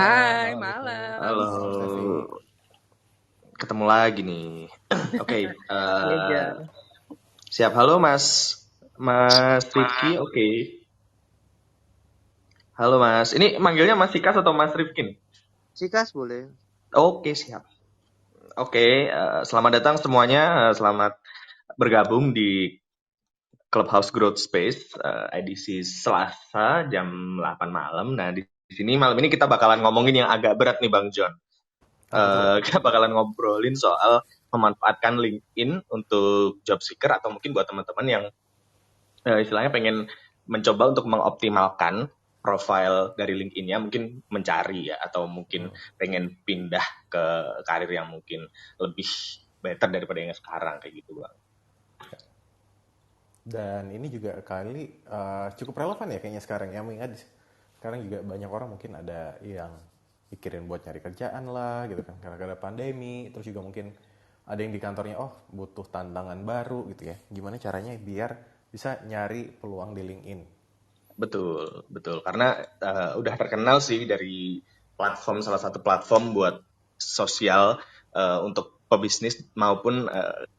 Hai, malam Ibnu. malam. Malam Stevi. Halo, ketemu lagi nih. Oke, Iya, siap. Halo Mas Rifki. Oke. Halo Mas. Ini manggilnya Mas Sikas atau Mas Rifkin? Cikas boleh. Oke, siap. Oke, selamat datang semuanya. Selamat bergabung di Clubhouse Growth Space edisi Selasa jam 8 malam. Nah, di sini malam ini kita bakalan ngomongin yang agak berat nih Bang John. Kita bakalan ngobrolin soal memanfaatkan LinkedIn untuk job seeker atau mungkin buat teman-teman yang istilahnya pengen mencoba untuk mengoptimalkan profile dari LinkedIn-nya, mungkin mencari ya, atau mungkin pengen pindah ke karir yang mungkin lebih better daripada yang sekarang kayak gitu Bang. Dan ini juga cukup relevan ya kayaknya sekarang ya, mengingat sekarang juga banyak orang mungkin ada yang pikirin buat nyari kerjaan lah gitu kan, karena ada pandemi. Terus juga mungkin ada yang di kantornya butuh tantangan baru gitu ya, gimana caranya biar bisa nyari peluang di LinkedIn. Betul. Karena udah terkenal sih dari salah satu platform buat sosial untuk pebisnis maupun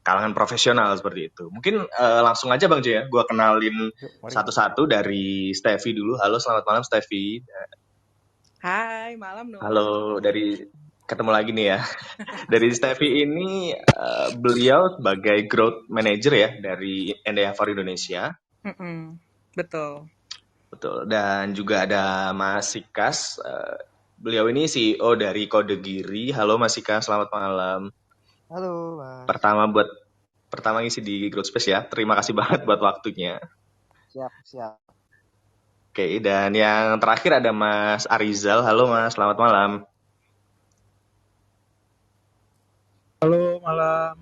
kalangan profesional seperti itu. Mungkin langsung aja Bang Jo ya, gue kenalin satu-satu dari Steffi dulu. Halo, selamat malam Steffi. Hai, malam dong. Halo, ketemu lagi nih ya. Dari Steffi ini beliau sebagai growth manager ya dari Endeavor Indonesia. Betul. Dan juga ada Mas Sikas. Beliau ini CEO dari Kode Giri. Halo Mas Sikas, selamat malam. Halo Mas. Pertama ngisi di Growth Space ya. Terima kasih banget buat waktunya. Siap. Oke, dan yang terakhir ada Mas Arizal. Halo Mas, selamat malam. Halo, malam.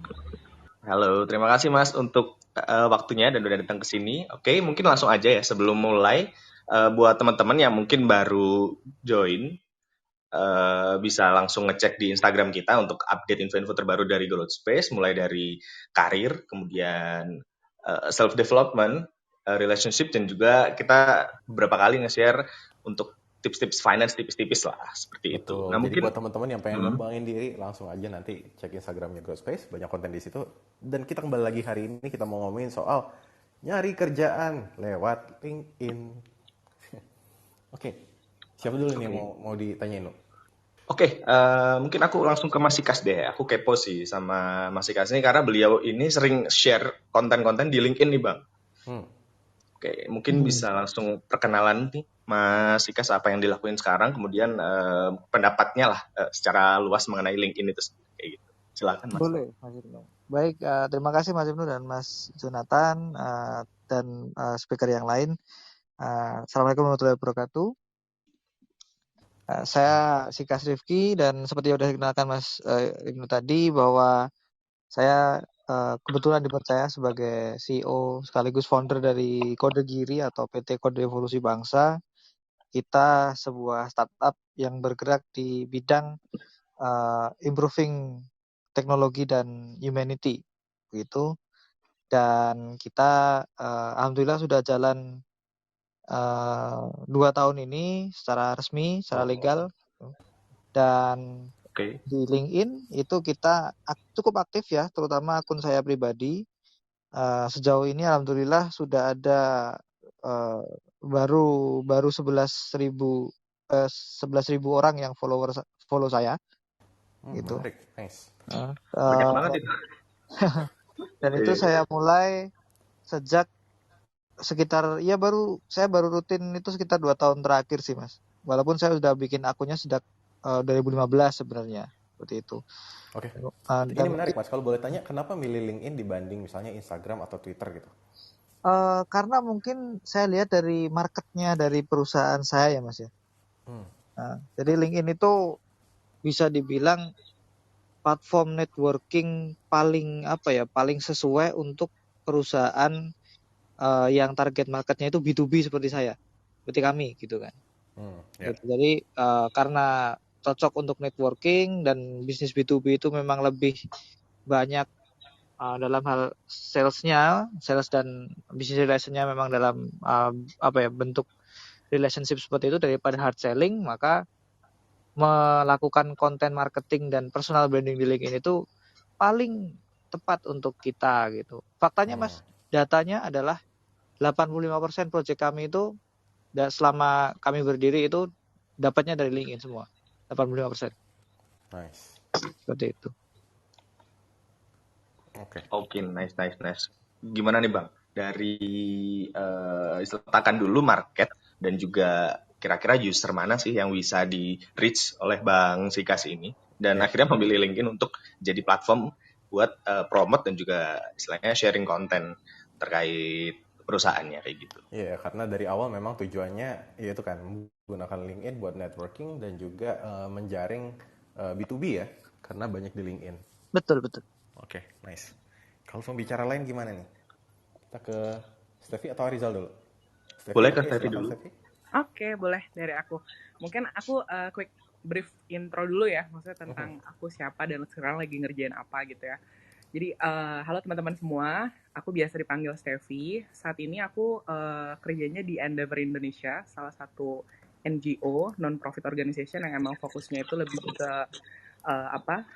Halo, terima kasih Mas untuk waktunya dan udah datang ke sini. Oke, mungkin langsung aja ya sebelum mulai, buat teman-teman yang mungkin baru join, bisa langsung ngecek di Instagram kita untuk update info-info terbaru dari Growth Space, mulai dari karir, kemudian self development, relationship, dan juga kita beberapa kali nge-share untuk tips-tips finance tipis-tipis lah seperti itu. Betul. Nah, Jadi mungkin buat teman-teman yang pengen ngembangin diri, langsung aja nanti cek Instagramnya Growth Space, banyak konten di situ. Dan kita kembali lagi hari ini, kita mau ngomongin soal nyari kerjaan lewat LinkedIn. Oke. Siapa dulu nih mau ditanyain lo? Oke, mungkin aku langsung ke Mas Sikas deh. Aku kepo sih sama Mas Sikas ini karena beliau ini sering share konten-konten di LinkedIn nih Bang. Oke, mungkin bisa langsung perkenalan nih Mas Sikas apa yang dilakuin sekarang, kemudian pendapatnya lah secara luas mengenai LinkedIn itu kayak gitu. Silakan Mas. Boleh Mas Ibnu. Baik, terima kasih Mas Ibnu dan Mas Jonathan dan speaker yang lain. Assalamualaikum warahmatullahi wabarakatuh. Saya Sikas Rifki dan seperti yang sudah dikenalkan Mas Ibnu tadi bahwa saya kebetulan dipercaya sebagai CEO sekaligus founder dari Kode Giri atau PT Kode Evolusi Bangsa. Kita sebuah startup yang bergerak di bidang improving teknologi dan humanity begitu. Dan kita alhamdulillah sudah jalan 2 tahun ini secara resmi, secara legal. Dan di LinkedIn itu kita cukup aktif ya, terutama akun saya pribadi. Sejauh ini alhamdulillah sudah ada baru 11.000 orang yang follow saya gitu. Menarik, nice. Banyak banget itu. Dan itu saya mulai sejak sekitar saya baru rutin itu sekitar 2 tahun terakhir sih Mas. Walaupun saya sudah bikin akunnya sejak 2015 sebenarnya seperti itu. Oke. Ini menarik Mas, kalau boleh tanya kenapa milih LinkedIn dibanding misalnya Instagram atau Twitter gitu? Karena mungkin saya lihat dari marketnya dari perusahaan saya ya Mas ya. Jadi LinkedIn itu bisa dibilang platform networking paling sesuai untuk perusahaan yang target marketnya itu B2B seperti saya, seperti kami gitu kan. Gitu. Jadi karena cocok untuk networking dan bisnis B2B itu memang lebih banyak dalam hal sales dan business relationnya memang dalam bentuk relationship seperti itu daripada hard selling, maka melakukan konten marketing dan personal branding di LinkedIn itu paling tepat untuk kita gitu. Faktanya Mas, datanya adalah 85% project kami itu selama kami berdiri itu dapatnya dari LinkedIn semua. 85%. Nice. Seperti itu. Oke, nice. Gimana nih Bang? Dari letakkan dulu market dan juga kira-kira user mana sih yang bisa di reach oleh Bang Sikas ini dan akhirnya memilih LinkedIn untuk jadi platform buat promote dan juga istilahnya sharing konten terkait perusahaannya kayak gitu. Iya, karena dari awal memang tujuannya yaitu kan menggunakan LinkedIn buat networking dan juga menjaring B2B ya, karena banyak di LinkedIn. Betul. Oke, nice. Kalau pembicara lain gimana nih? Kita ke Steffi atau Arizal dulu? Steffi, boleh ke Steffi dulu. Oke, boleh dari aku. Mungkin aku quick brief intro dulu ya, maksudnya tentang aku siapa dan sekarang lagi ngerjain apa gitu ya. Jadi, halo teman-teman semua, aku biasa dipanggil Steffi. Saat ini aku kerjanya di Endeavor Indonesia, salah satu NGO, non-profit organization yang emang fokusnya itu lebih ke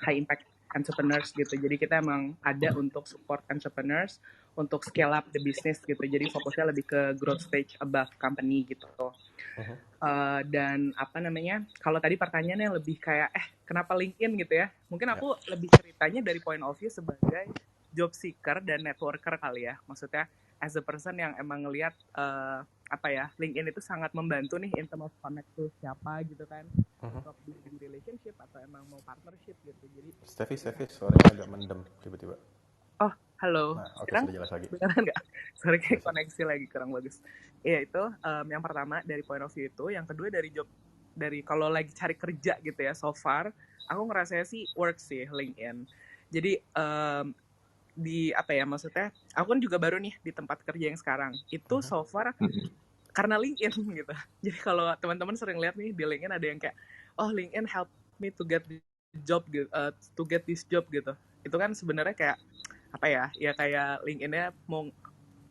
high impact entrepreneurs gitu. Jadi kita emang ada untuk support entrepreneurs, untuk scale up the business gitu. Jadi fokusnya lebih ke growth stage above company gitu. Dan kalau tadi pertanyaannya lebih kayak kenapa LinkedIn gitu ya, mungkin aku lebih ceritanya dari point of view sebagai job seeker dan networker kali ya, maksudnya as a person yang emang ngelihat LinkedIn itu sangat membantu nih in terms of connect to siapa gitu kan, untuk di relationship atau emang mau partnership gitu. Jadi Steffi suaranya agak mendem tiba-tiba. Oh, halo. Nah, oke, Sekarang sudah jelas lagi. beneran nggak? Sorry, kayak koneksi lagi kurang bagus. Iya, itu yang pertama dari point of view itu. Yang kedua dari kalau lagi cari kerja gitu ya, so far, aku ngerasanya sih works sih LinkedIn. Jadi, maksudnya, aku kan juga baru nih di tempat kerja yang sekarang. Itu so far, karena LinkedIn gitu. Jadi kalau teman-teman sering lihat nih, di LinkedIn ada yang kayak, oh LinkedIn help me to get this job gitu. Itu kan sebenarnya kayak, kayak LinkedIn-nya mau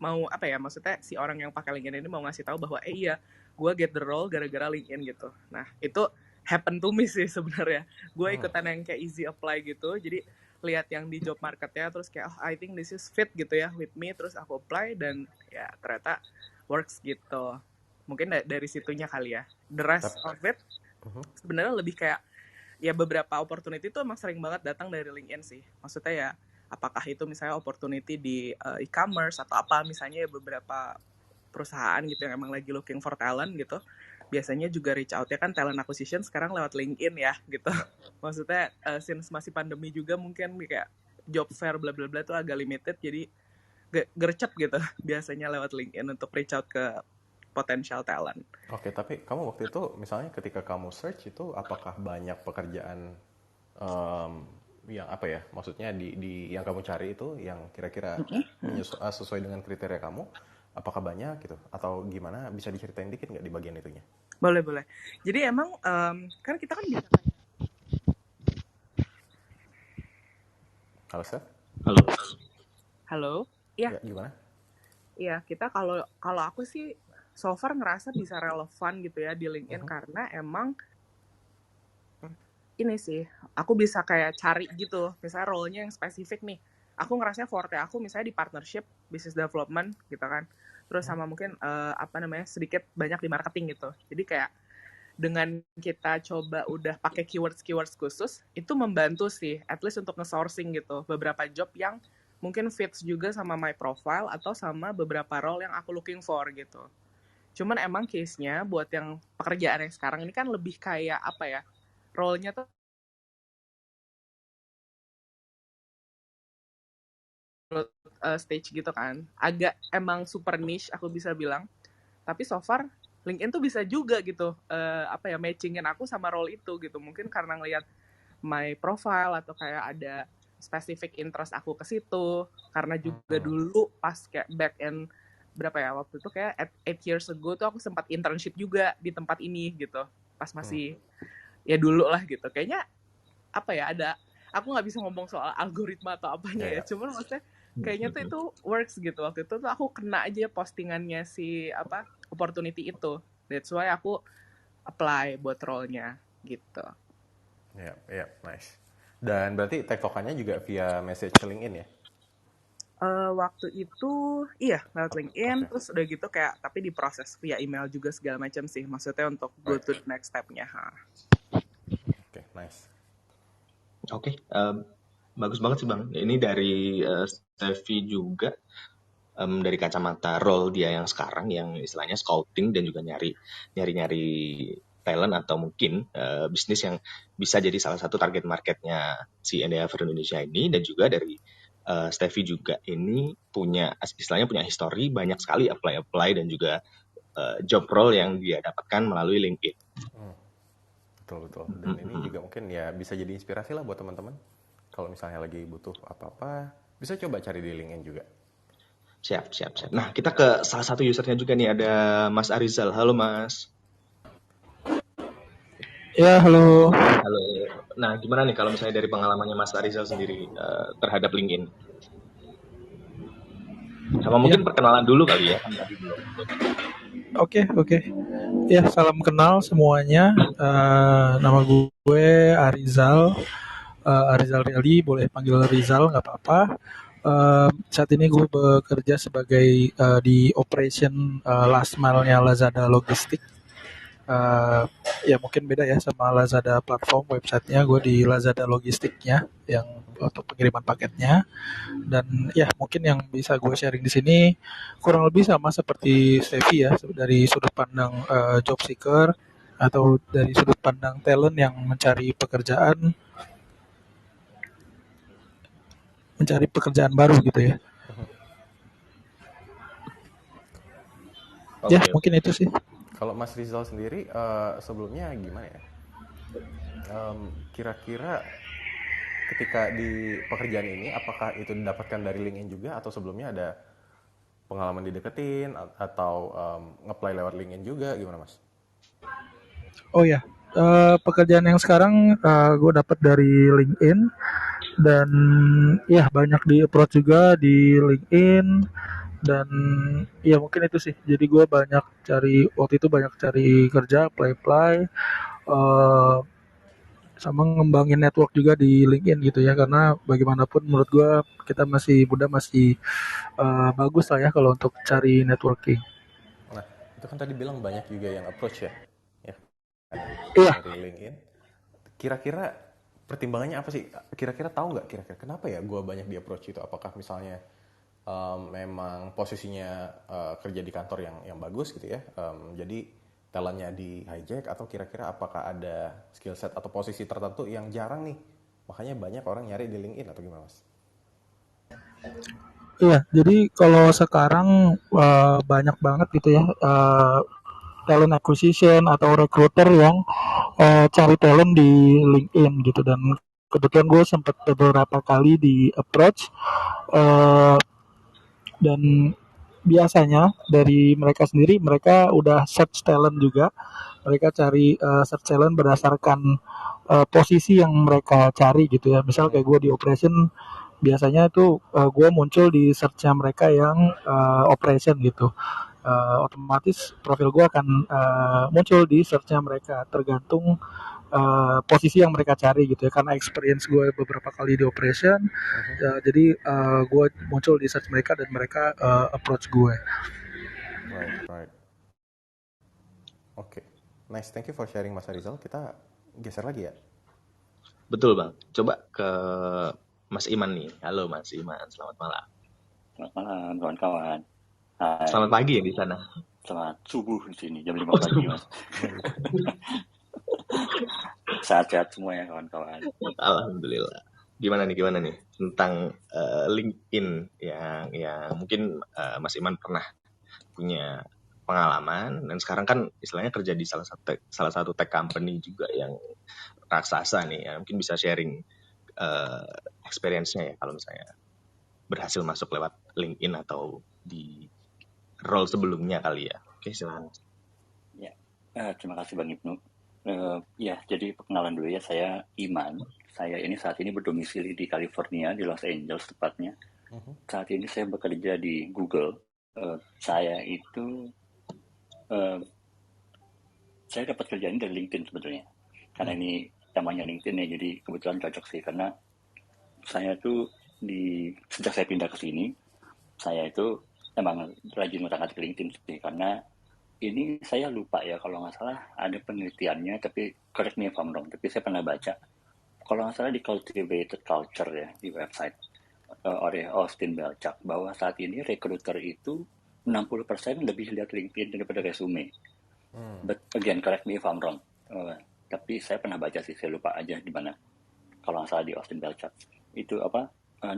maksudnya si orang yang pakai LinkedIn ini mau ngasih tahu bahwa iya, gue get the role gara-gara LinkedIn gitu. Nah, itu happen to me sih sebenarnya. Gue ikutan yang kayak easy apply gitu. Jadi lihat yang di job marketnya terus kayak I think this is fit gitu ya with me, terus aku apply dan ya ternyata works gitu. Mungkin dari situnya kali ya. The rest of it sebenarnya lebih kayak ya beberapa opportunity itu emang sering banget datang dari LinkedIn sih. Maksudnya ya apakah itu misalnya opportunity di e-commerce atau apa, misalnya ya beberapa perusahaan gitu yang emang lagi looking for talent gitu, biasanya juga reach out ya kan, talent acquisition sekarang lewat LinkedIn ya gitu. Maksudnya since masih pandemi juga mungkin kayak job fair bla bla bla tuh agak limited, jadi gercep gitu biasanya lewat LinkedIn untuk reach out ke potential talent. Oke, tapi kamu waktu itu misalnya ketika kamu search itu apakah banyak pekerjaan yang maksudnya di yang kamu cari itu yang kira-kira sesuai dengan kriteria kamu, apakah banyak gitu atau gimana, bisa diceritain dikit nggak di bagian itunya? Boleh. Jadi emang kan kita kan bisa Halo Steph? Halo? Iya. Ya, gimana? Iya, kita kalau aku sih so far ngerasa bisa relevan gitu ya di LinkedIn karena emang ini sih, aku bisa kayak cari gitu, misalnya role-nya yang spesifik nih. Aku ngerasa forte aku misalnya di partnership, business development gitu kan. Terus sama mungkin sedikit banyak di marketing gitu. Jadi kayak dengan kita coba udah pakai keywords khusus, itu membantu sih, at least untuk nge-sourcing gitu beberapa job yang mungkin fits juga sama my profile atau sama beberapa role yang aku looking for gitu. Cuman emang case-nya buat yang pekerjaan yang sekarang ini kan lebih kayak role-nya tuh stage gitu kan, agak emang super niche aku bisa bilang. Tapi so far LinkedIn tuh bisa juga gitu matchingin aku sama role itu gitu. Mungkin karena ngelihat my profile atau kayak ada specific interest aku ke situ. Karena juga dulu pas kayak back end waktu itu kayak 8 years ago tuh aku sempat internship juga di tempat ini gitu. Pas masih ya dulu lah gitu. Kayaknya ada, aku nggak bisa ngomong soal algoritma atau apanya ya. Cuman maksudnya kayaknya tuh itu works gitu. Waktu itu tuh aku kena aja postingannya si opportunity itu. That's why aku apply buat role-nya gitu. Ya, ya, nice. Dan berarti tektokannya juga via message LinkedIn ya? Waktu itu iya lewat LinkedIn, Oke, terus udah gitu kayak tapi diproses via email juga segala macam sih, maksudnya untuk go right. to the next step-nya. Oke, nice. Oke, bagus banget sih Bang. Ini dari Steffi juga, dari kacamata role dia yang sekarang, yang istilahnya scouting dan juga nyari talent atau mungkin bisnis yang bisa jadi salah satu target marketnya si Endeavor Indonesia ini, dan juga dari Steffi juga ini istilahnya punya history banyak sekali apply dan juga job role yang dia dapatkan melalui LinkedIn. Betul. Dan ini juga mungkin ya bisa jadi inspirasi lah buat teman-teman. Kalau misalnya lagi butuh apa-apa, bisa coba cari di LinkedIn juga. Siap. Nah, kita ke salah satu usernya juga nih, ada Mas Arizal. Halo Mas. Ya, halo. Halo. Nah, gimana nih kalau misalnya dari pengalamannya Mas Arizal sendiri terhadap LinkedIn? Sama Ya, mungkin perkenalan dulu kali ya. oke. Ya, salam kenal semuanya. Nama gue Arizal. Arizal Riali, boleh panggil Rizal, nggak apa-apa. Saat ini gue bekerja sebagai di operation last mile-nya Lazada Logistik. Ya mungkin beda ya sama Lazada platform websitenya, gue di Lazada Logistiknya yang untuk pengiriman paketnya. Dan ya mungkin yang bisa gue sharing di sini kurang lebih sama seperti Stevie ya, dari sudut pandang job seeker atau dari sudut pandang talent yang mencari pekerjaan baru gitu ya. Ya Oke. mungkin itu sih. Kalau Mas Rizal sendiri sebelumnya gimana ya? Kira-kira ketika di pekerjaan ini, apakah itu didapatkan dari LinkedIn juga atau sebelumnya ada pengalaman dideketin atau nge-apply lewat LinkedIn juga, gimana Mas? Oh ya, pekerjaan yang sekarang gue dapat dari LinkedIn dan ya banyak di approach juga di LinkedIn dan ya mungkin itu sih. Jadi gue waktu itu banyak cari kerja, apply eh, sama ngembangin network juga di LinkedIn gitu ya, karena bagaimanapun menurut gue kita masih muda, masih bagus lah ya kalau untuk cari networking. Nah, itu kan tadi bilang banyak juga yang approach ya, ya Iya. dari LinkedIn. Kira-kira pertimbangannya apa sih? Kira-kira tahu nggak kira-kira kenapa ya gue banyak di approach itu? Apakah misalnya memang posisinya kerja di kantor yang bagus gitu ya, jadi talentnya di hijack, atau kira-kira apakah ada skill set atau posisi tertentu yang jarang nih, makanya banyak orang nyari di LinkedIn, atau gimana Mas? Iya, jadi kalau sekarang banyak banget gitu ya talent acquisition atau recruiter yang cari talent di LinkedIn gitu, dan kebetulan gue sempat beberapa kali di approach uh, dan biasanya dari mereka sendiri, mereka udah search talent juga, mereka cari search talent berdasarkan posisi yang mereka cari gitu ya. Misal kayak gue di operation, biasanya itu gue muncul di search-nya mereka yang operation gitu. Otomatis profil gue akan muncul di search-nya mereka tergantung posisi yang mereka cari gitu ya, karena experience gue beberapa kali di operation, jadi gue muncul di search mereka dan mereka approach gue. Right. Oke. Nice, thank you for sharing Mas Rizal. Kita geser lagi ya. Betul Bang. Coba ke Mas Iman nih. Halo Mas Iman, selamat malam. Selamat malam kawan-kawan. Hai. Selamat pagi ya di sana. Selamat subuh di sini jam 5 pagi Mas. Sehat-sehat semua ya kawan-kawan. Alhamdulillah. Gimana nih tentang LinkedIn yang mungkin Mas Iman pernah punya pengalaman, dan sekarang kan istilahnya kerja di salah satu tech company juga yang raksasa nih ya. Mungkin bisa sharing experience-nya ya kalau misalnya berhasil masuk lewat LinkedIn atau di role sebelumnya kali ya. Oke, silakan. Ya, terima kasih Bang Ibnu. Ya, jadi perkenalan dulu ya, saya Iman. Saya ini saat ini berdomisili di California, di Los Angeles tepatnya. Saat ini saya bekerja di Google. Saya dapat kerjaan dari LinkedIn sebetulnya. karena ini temanya LinkedIn ya, jadi kebetulan cocok sih karena saya tuh sejak saya pindah ke sini, saya itu emang rajin ngotak-ngatik LinkedIn sih karena ini saya lupa ya kalau nggak salah ada penelitiannya, tapi correct me if I'm wrong, tapi saya pernah baca kalau nggak salah di Cultivated Culture ya, di website oleh Austin Belchak, bahwa saat ini recruiter itu 60% lebih lihat LinkedIn daripada resume. But again, correct me if I'm wrong. Tapi saya pernah baca sih, saya lupa aja di mana. Kalau nggak salah di Austin Belchak. Itu 60%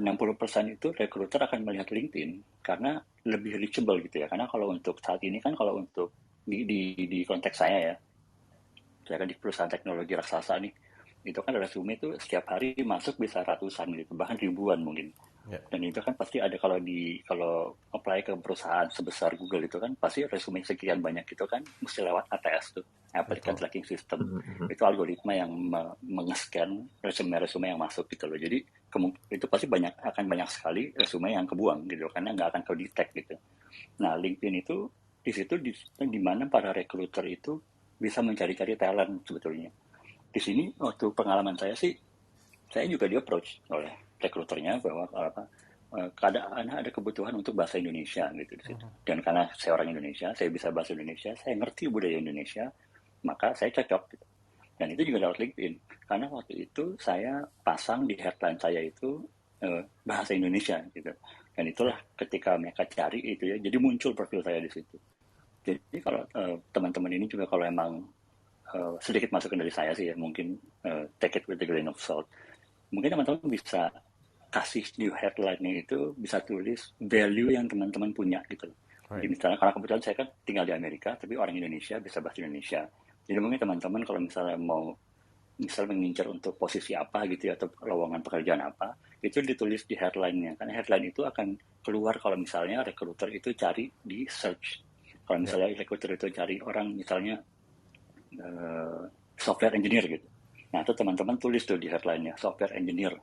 itu recruiter akan melihat LinkedIn karena lebih reachable gitu ya. Karena kalau untuk saat ini kan, kalau untuk di konteks saya ya, saya kan di perusahaan teknologi raksasa nih, itu kan resume itu setiap hari masuk bisa ratusan gitu, bahkan ribuan mungkin. Dan itu kan pasti ada kalau apply ke perusahaan sebesar Google itu kan pasti resume sekian banyak itu kan mesti lewat ATS tuh, Applicant Tracking System. Itu algoritma yang mengescan resume yang masuk gitu loh. Jadi itu pasti akan banyak sekali resume yang kebuang gitu karena nggak akan ke-detect gitu. Nah, LinkedIn itu di situ di mana para recruiter itu bisa mencari-cari talent sebetulnya. Di sini waktu pengalaman saya sih, saya juga di-approach oleh rekruternya bahwa ada kebutuhan untuk bahasa Indonesia gitu di situ. Dan karena saya orang Indonesia, saya bisa bahasa Indonesia, saya ngerti budaya Indonesia, maka saya cocok gitu. Dan itu juga lewat LinkedIn. Karena waktu itu saya pasang di headline saya itu bahasa Indonesia gitu. Dan itulah ketika mereka cari itu ya, jadi muncul profil saya di situ. Jadi kalau teman-teman ini juga kalau emang sedikit masukan dari saya sih ya, mungkin take it with a grain of salt. Mungkin teman-teman bisa kasih di headline-nya itu bisa tulis value yang teman-teman punya gitu. Jadi misalnya karena kebetulan saya kan tinggal di Amerika, tapi orang Indonesia bisa bahasa Indonesia. Jadi mungkin teman-teman kalau misalnya mau mengincar untuk posisi apa gitu ya, atau lowongan pekerjaan apa, itu ditulis di headline-nya. Karena headline itu akan keluar kalau misalnya recruiter itu cari di search. Kalau misalnya recruiter itu cari orang misalnya software engineer gitu. Nah itu teman-teman tulis tuh di headline-nya software engineer.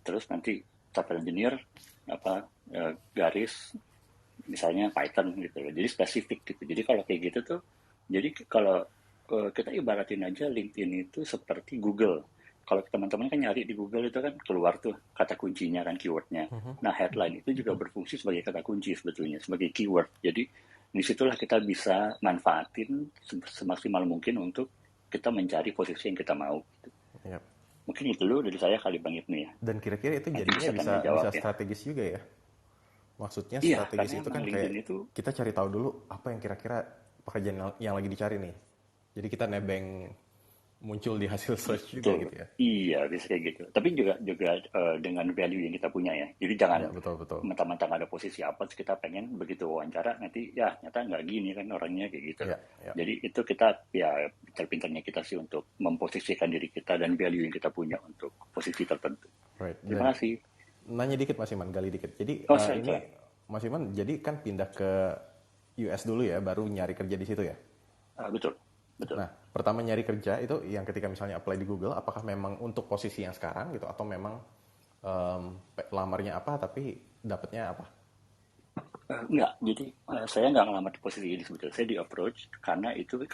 Terus nanti software engineer garis misalnya Python gitu. Jadi spesifik gitu. Jadi kalau kayak gitu tuh, jadi kalau kita ibaratin aja LinkedIn itu seperti Google. Kalau teman-teman kan nyari di Google itu kan keluar tuh kata kuncinya kan, keywordnya. Nah headline itu juga berfungsi sebagai kata kunci sebetulnya, sebagai keyword. Jadi disitulah kita bisa manfaatin semaksimal mungkin untuk kita mencari posisi yang kita mau. Mungkin itu dulu dari saya kali Bang Ibnu ya. Dan kira-kira itu jadinya bisa strategis juga ya? Maksudnya strategis itu kan kayak itu, kita cari tahu dulu apa yang kira-kira pekerjaan yang lagi dicari nih. Jadi kita nebeng muncul di hasil search juga gitu ya. Iya, bisa kayak gitu. Tapi juga dengan value yang kita punya ya. Jadi jangan mentang-mentang ada posisi apa kita pengen begitu wawancara nanti ya ternyata nggak gini kan orangnya kayak gitu. Jadi itu kita ya pintar-pintarnya kita sih untuk memposisikan diri kita dan value yang kita punya untuk posisi tertentu. Terima kasih. Nanya dikit Mas Iman, gali dikit. Jadi ini Mas Iman jadi kan pindah ke US dulu ya, baru nyari kerja di situ ya? Betul. Nah, pertama nyari kerja itu yang ketika misalnya apply di Google, apakah memang untuk posisi yang sekarang gitu, atau memang lamarnya apa tapi dapatnya apa? Enggak, jadi saya nggak ngelamar di posisi ini sebetulnya. Saya di approach karena itu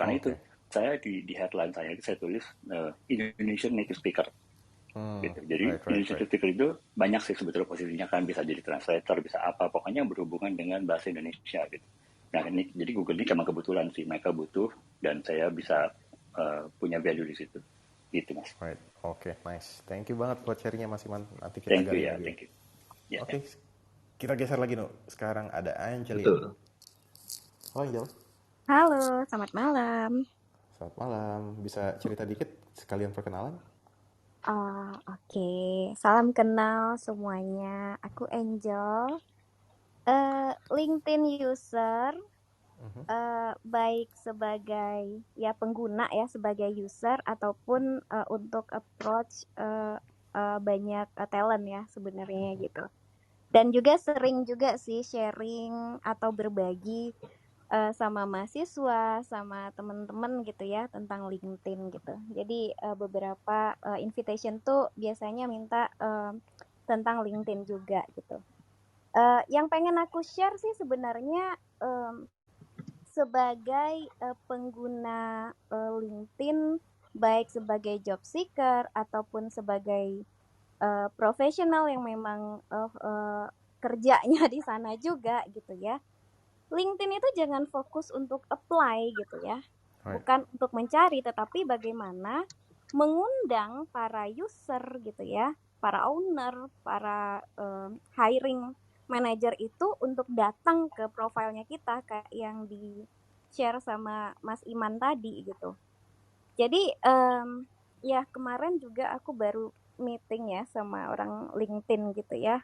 saya di headline saya itu saya tulis Indonesian native speaker. Gitu. Jadi Indonesian native speaker itu banyak sih sebetulnya posisinya, kan bisa jadi translator, bisa apa, pokoknya berhubungan dengan bahasa Indonesia gitu. Nah ini jadi Google ini memang kebetulan sih mereka butuh dan saya bisa punya value di situ. Gitu Mas. Oke, nice. Thank you banget buat sharingnya Mas Iman. Nanti kita gali lagi. Oke, kita geser lagi Sekarang ada Angelina. Halo Angel. Halo, selamat malam. Selamat malam. Bisa cerita dikit sekalian perkenalan? Oke. Salam kenal semuanya. Aku Angel. LinkedIn user, baik sebagai ya pengguna ya, sebagai user ataupun untuk approach banyak talent ya sebenarnya gitu. Dan juga sering juga sih sharing atau berbagi sama mahasiswa, sama teman-teman gitu ya tentang LinkedIn gitu. Jadi beberapa invitation tuh biasanya minta tentang LinkedIn juga gitu. Yang pengen aku share sih sebenarnya sebagai pengguna LinkedIn baik sebagai job seeker ataupun sebagai profesional yang memang kerjanya di sana juga gitu ya. LinkedIn itu jangan fokus untuk apply gitu ya, bukan untuk mencari, tetapi bagaimana mengundang para user gitu ya, para owner, para hiring manager itu untuk datang ke profilnya kita kayak yang di share sama Mas Iman tadi gitu. Jadi ya kemarin juga aku baru meeting ya sama orang LinkedIn gitu ya.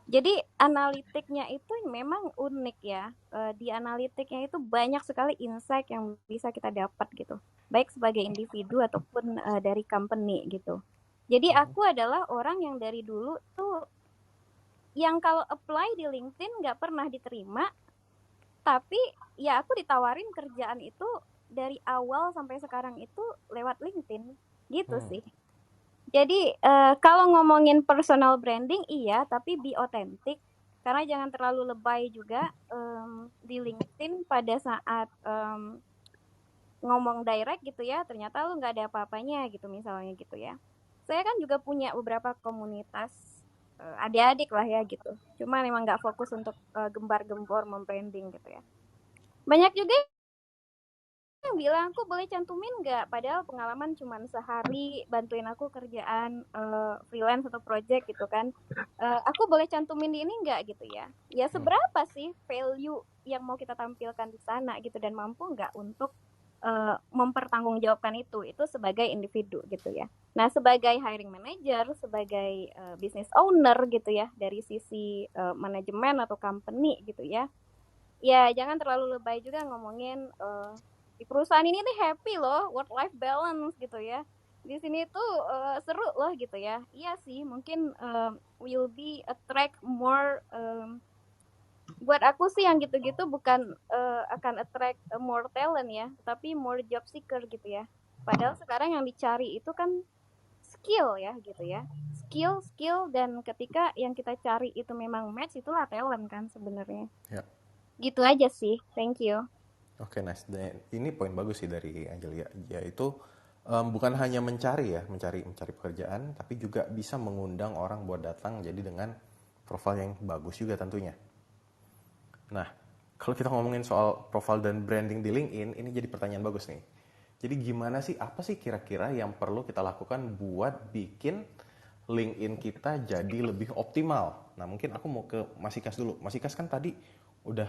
Jadi analitiknya itu memang unik ya. Di analitiknya itu banyak sekali insight yang bisa kita dapat gitu. Baik sebagai individu ataupun dari company gitu. Jadi aku adalah orang yang dari dulu tuh yang kalau apply di LinkedIn nggak pernah diterima. Tapi ya aku ditawarin kerjaan itu dari awal sampai sekarang itu lewat LinkedIn gitu sih. Jadi kalau ngomongin personal branding iya, tapi be authentic karena jangan terlalu lebay juga di LinkedIn pada saat ngomong direct gitu ya, ternyata lu nggak ada apa-apanya gitu misalnya gitu ya. Saya kan juga punya beberapa komunitas adik-adik lah ya gitu. Cuma memang nggak fokus untuk gembar-gembor membranding gitu ya. Banyak juga yang bilang aku boleh cantumin nggak, padahal pengalaman cuma sehari bantuin aku kerjaan freelance atau project gitu kan. Aku boleh cantumin di ini nggak gitu ya. Ya seberapa sih value yang mau kita tampilkan di sana gitu, dan mampu nggak untuk mempertanggungjawabkan itu sebagai individu gitu ya. Nah sebagai hiring manager, sebagai business owner gitu ya, dari sisi manajemen atau company gitu ya, ya jangan terlalu lebay juga ngomongin di perusahaan ini nih happy loh, work life balance gitu ya. Di sini tuh seru loh gitu ya. Iya sih, mungkin will be attract more buat aku sih yang gitu-gitu bukan akan attract more talent ya, tapi more job seeker gitu ya. Padahal sekarang yang dicari itu kan skill ya gitu ya. Skill dan ketika yang kita cari itu memang match, itulah talent kan sebenarnya. Ya. Gitu aja sih. Thank you. Oke, nice. Dan ini poin bagus sih dari Angelia, yaitu bukan hanya mencari pekerjaan, tapi juga bisa mengundang orang buat datang, jadi dengan profil yang bagus juga tentunya. Nah, kalau kita ngomongin soal profil dan branding di LinkedIn, ini jadi pertanyaan bagus nih. Jadi gimana sih, apa sih kira-kira yang perlu kita lakukan buat bikin LinkedIn kita jadi lebih optimal? Nah, mungkin aku mau ke Mas Ikas dulu. Mas Ikas kan tadi udah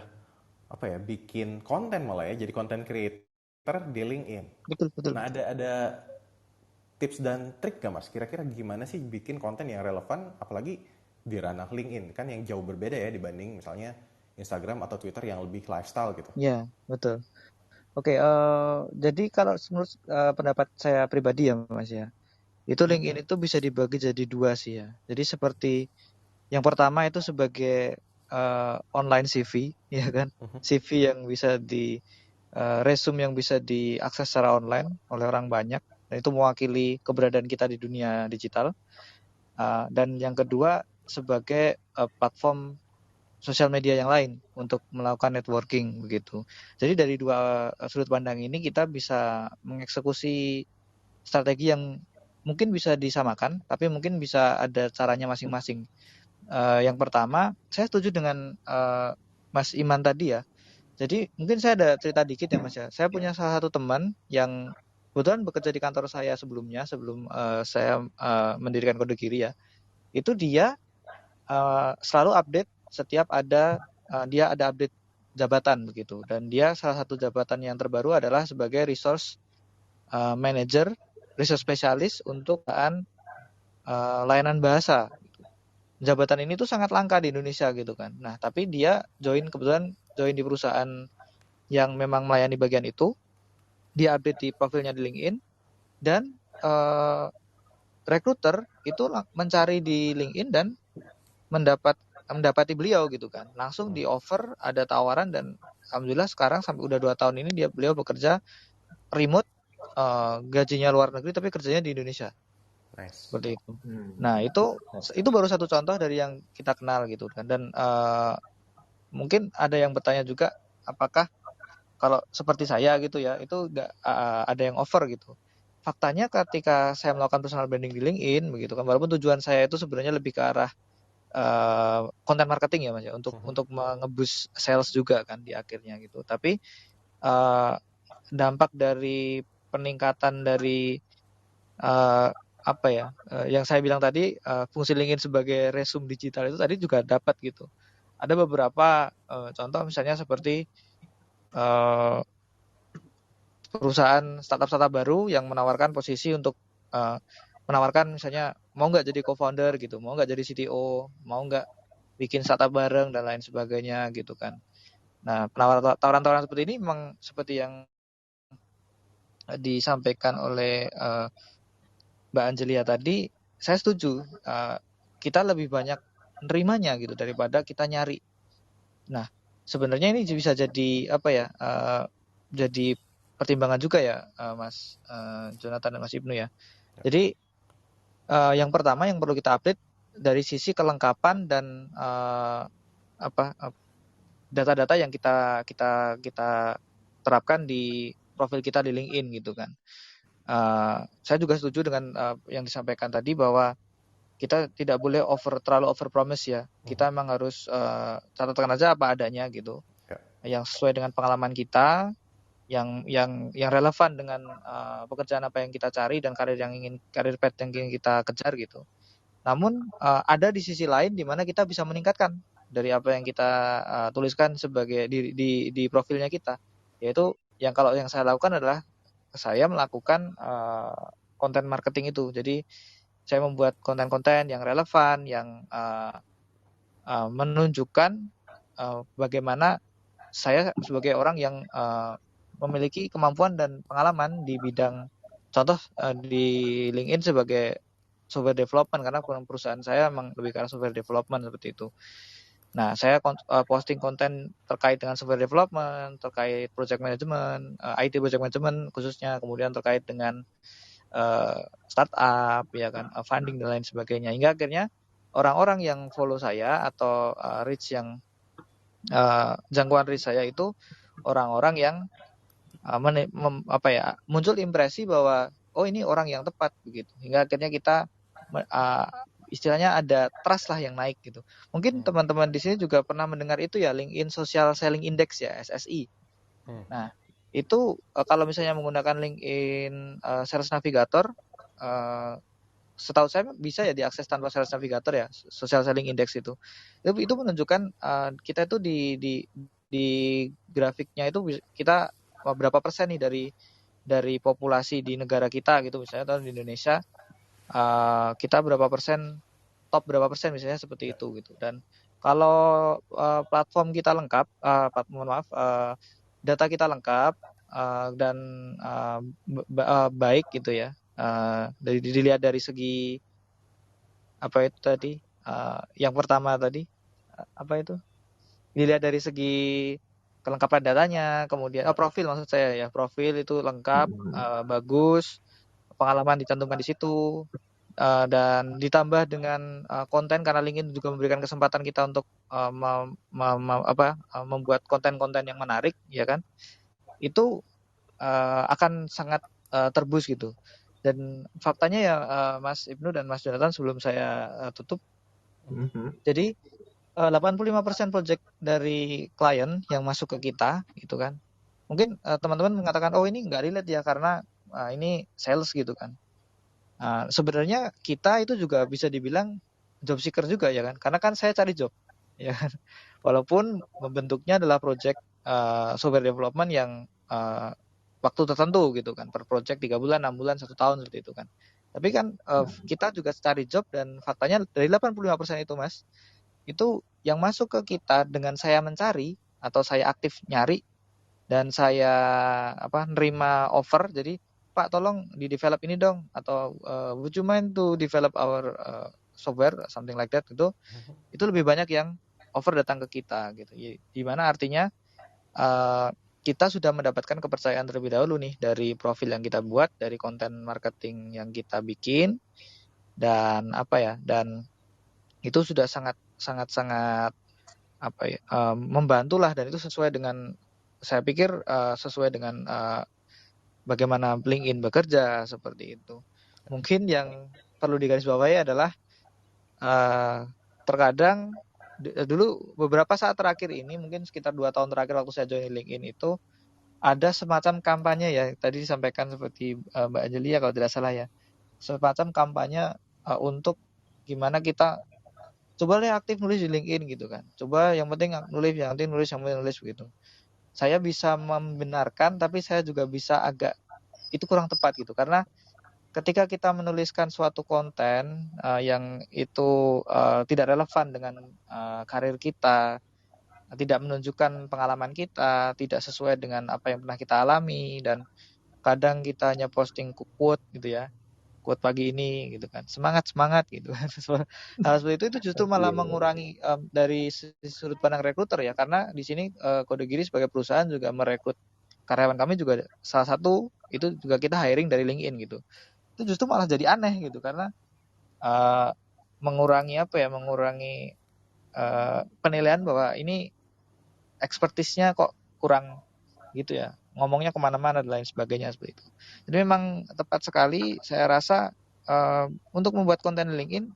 bikin konten malah ya, jadi content creator di LinkedIn. Betul. Nah, ada tips dan trik gak Mas? Kira-kira gimana sih bikin konten yang relevan, apalagi di ranah LinkedIn kan yang jauh berbeda ya dibanding misalnya Instagram atau Twitter yang lebih lifestyle gitu. Ya, betul. Oke, jadi kalau menurut pendapat saya pribadi ya Mas ya, itu LinkedIn itu bisa dibagi jadi dua sih ya. Jadi seperti yang pertama itu sebagai online CV, ya kan, CV yang bisa resume yang bisa diakses secara online oleh orang banyak, dan itu mewakili keberadaan kita di dunia digital. Dan yang kedua sebagai platform sosial media yang lain untuk melakukan networking begitu. Jadi dari dua sudut pandang ini kita bisa mengeksekusi strategi yang mungkin bisa disamakan, tapi mungkin bisa ada caranya masing-masing. Yang pertama, saya setuju dengan Mas Iman tadi ya. Jadi mungkin saya ada cerita dikit ya Mas ya. Saya punya salah satu teman yang kebetulan bekerja di kantor saya sebelumnya, sebelum saya mendirikan Kode Giri ya. Itu dia selalu update setiap ada dia ada update jabatan begitu. Dan dia salah satu jabatan yang terbaru adalah sebagai resource manager, resource specialist untuk layanan bahasa. Jabatan ini tuh sangat langka di Indonesia gitu kan. Nah, tapi dia kebetulan join di perusahaan yang memang melayani bagian itu. Dia update di profilnya di LinkedIn, dan recruiter itu mencari di LinkedIn dan mendapati beliau gitu kan. Langsung di offer, ada tawaran, dan alhamdulillah sekarang sampai udah 2 tahun ini beliau bekerja remote, gajinya luar negeri tapi kerjanya di Indonesia. Nice. Seperti itu. Nah, itu baru satu contoh dari yang kita kenal gitu kan. Dan mungkin ada yang bertanya juga, apakah kalau seperti saya gitu ya, itu nggak ada yang offer gitu. faktanya ketika saya melakukan personal branding di LinkedIn begitu kan, walaupun tujuan saya itu sebenarnya lebih ke arah content marketing ya Mas ya, untuk mengebus sales juga kan di akhirnya gitu. Tapi dampak dari peningkatan dari yang saya bilang tadi, fungsi LinkedIn sebagai resume digital itu tadi juga dapat gitu. Ada beberapa contoh misalnya seperti perusahaan startup baru yang menawarkan posisi untuk menawarkan misalnya mau nggak jadi co-founder gitu, mau nggak jadi CTO, mau nggak bikin startup bareng dan lain sebagainya gitu kan. Nah, tawaran-tawaran seperti ini memang seperti yang disampaikan oleh Mbak Angelia tadi, saya setuju. Kita lebih banyak menerimanya gitu daripada kita nyari. Nah, sebenarnya ini bisa jadi jadi pertimbangan juga ya, Mas Jonathan dan Mas Ibnu ya. Jadi yang pertama yang perlu kita update dari sisi kelengkapan dan data-data yang kita terapkan di profil kita di LinkedIn gitu kan. Saya juga setuju dengan yang disampaikan tadi bahwa kita tidak boleh terlalu over promise ya. Kita memang harus catatkan aja apa adanya gitu, yang sesuai dengan pengalaman kita, yang relevan dengan pekerjaan apa yang kita cari dan karir path yang ingin kita kejar gitu. Namun ada di sisi lain di mana kita bisa meningkatkan dari apa yang kita tuliskan sebagai di profilnya kita, yaitu kalau yang saya lakukan adalah saya melakukan konten marketing itu. Jadi saya membuat konten-konten yang relevan, yang menunjukkan bagaimana saya sebagai orang yang memiliki kemampuan dan pengalaman di bidang, contoh di LinkedIn sebagai software development, karena perusahaan saya memang lebih ke arah software development seperti itu. Nah, saya posting konten terkait dengan software development, terkait project management, IT project management khususnya, kemudian terkait dengan startup, ya kan, funding dan lain sebagainya. Hingga akhirnya orang-orang yang follow saya atau reach yang jangkauan reach saya itu orang-orang yang muncul impresi bahwa oh ini orang yang tepat begitu. Hingga akhirnya kita istilahnya ada trust lah yang naik gitu. Mungkin teman-teman di sini juga pernah mendengar itu ya, LinkedIn Social Selling Index ya, SSI. Nah, itu kalau misalnya menggunakan LinkedIn Sales Navigator, setahu saya bisa ya diakses tanpa Sales Navigator ya, Social Selling Index itu menunjukkan kita itu di grafiknya itu kita berapa persen nih dari populasi di negara kita gitu, misalnya atau di Indonesia kita berapa persen, top berapa persen misalnya seperti itu gitu. Dan kalau platform kita lengkap, data kita lengkap dan baik gitu ya, dilihat dari segi apa itu tadi, yang pertama tadi apa itu, dilihat dari segi kelengkapan datanya, kemudian profil maksud saya ya, profil itu lengkap, bagus, pengalaman dicantumkan di situ, dan ditambah dengan konten, karena LinkedIn juga memberikan kesempatan kita untuk membuat konten-konten yang menarik, ya kan? Itu akan sangat terbus gitu. Dan faktanya ya Mas Ibnu dan Mas Jonathan, sebelum saya tutup, jadi 85% project dari klien yang masuk ke kita gitu kan, mungkin teman-teman mengatakan oh ini nggak relate ya karena ini sales gitu kan. Sebenarnya kita itu juga bisa dibilang job seeker juga ya kan, karena kan saya cari job ya kan, walaupun bentuknya adalah project software development yang waktu tertentu gitu kan, per project 3 bulan, 6 bulan, 1 tahun seperti itu kan. Tapi kan kita juga cari job, dan faktanya dari 85% itu Mas, itu yang masuk ke kita dengan saya mencari atau saya aktif nyari dan saya nerima offer, jadi Pak tolong di develop ini dong, atau would you mind to develop our software, something like that gitu. Itu lebih banyak yang offer datang ke kita gitu. Di mana artinya kita sudah mendapatkan kepercayaan terlebih dahulu nih dari profil yang kita buat, dari konten marketing yang kita bikin, dan dan itu sudah sangat membantu lah, dan itu sesuai dengan, saya pikir sesuai dengan bagaimana LinkedIn bekerja seperti itu. Mungkin yang perlu digarisbawahi adalah terkadang dulu beberapa saat terakhir ini, mungkin sekitar 2 tahun terakhir waktu saya join LinkedIn itu ada semacam kampanye ya, tadi disampaikan seperti Mbak Angelia kalau tidak salah ya, semacam kampanye untuk gimana kita coba deh aktif nulis di LinkedIn gitu kan, coba yang penting nulis, yang penting nulis begitu. Saya bisa membenarkan, tapi saya juga bisa agak itu kurang tepat gitu, karena ketika kita menuliskan suatu konten yang itu tidak relevan dengan karir kita, tidak menunjukkan pengalaman kita, tidak sesuai dengan apa yang pernah kita alami, dan kadang kita hanya posting quote gitu ya, quote pagi ini gitu kan, semangat gitu. Hal seperti itu justru malah mengurangi dari sudut pandang rekruter ya, karena di sini Kode Giri sebagai perusahaan juga merekrut karyawan kami juga salah satu itu juga kita hiring dari LinkedIn gitu. Itu justru malah jadi aneh gitu, karena mengurangi penilaian bahwa ini expertise-nya kok kurang gitu ya, ngomongnya kemana-mana dan lain sebagainya seperti itu. Jadi memang tepat sekali saya rasa untuk membuat konten di LinkedIn,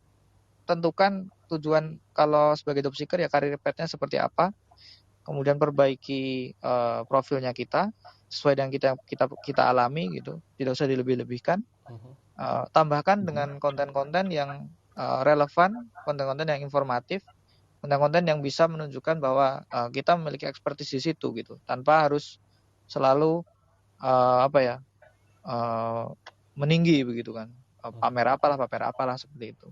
tentukan tujuan kalau sebagai job seeker ya career path-nya seperti apa, kemudian perbaiki profilnya kita sesuai dengan kita alami gitu, tidak usah dilebih-lebihkan. Tambahkan dengan konten-konten yang relevan, konten-konten yang informatif, konten-konten yang bisa menunjukkan bahwa kita memiliki expertise di situ gitu, tanpa harus selalu meninggi begitu kan, pamer apalah seperti itu.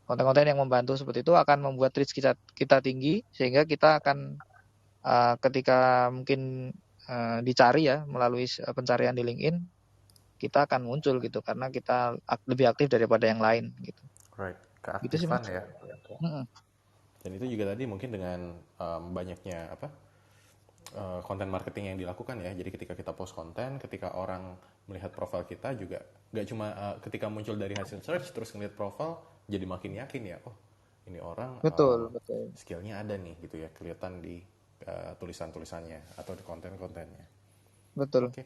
Konten-konten yang membantu seperti itu akan membuat reach kita tinggi, sehingga kita akan ketika mungkin dicari ya melalui pencarian di LinkedIn, kita akan muncul gitu, karena kita lebih aktif daripada yang lain gitu. Right, Gitu sih, keaktifan Mas. ya. Dan itu juga tadi mungkin dengan banyaknya konten marketing yang dilakukan ya. Jadi ketika kita post konten, ketika orang melihat profil kita juga nggak cuma ketika muncul dari hasil search terus ngeliat profil jadi makin yakin ya, oh ini orang Betul. skillnya ada nih gitu ya, kelihatan di tulisan-tulisannya atau di konten-kontennya. Betul. Oke,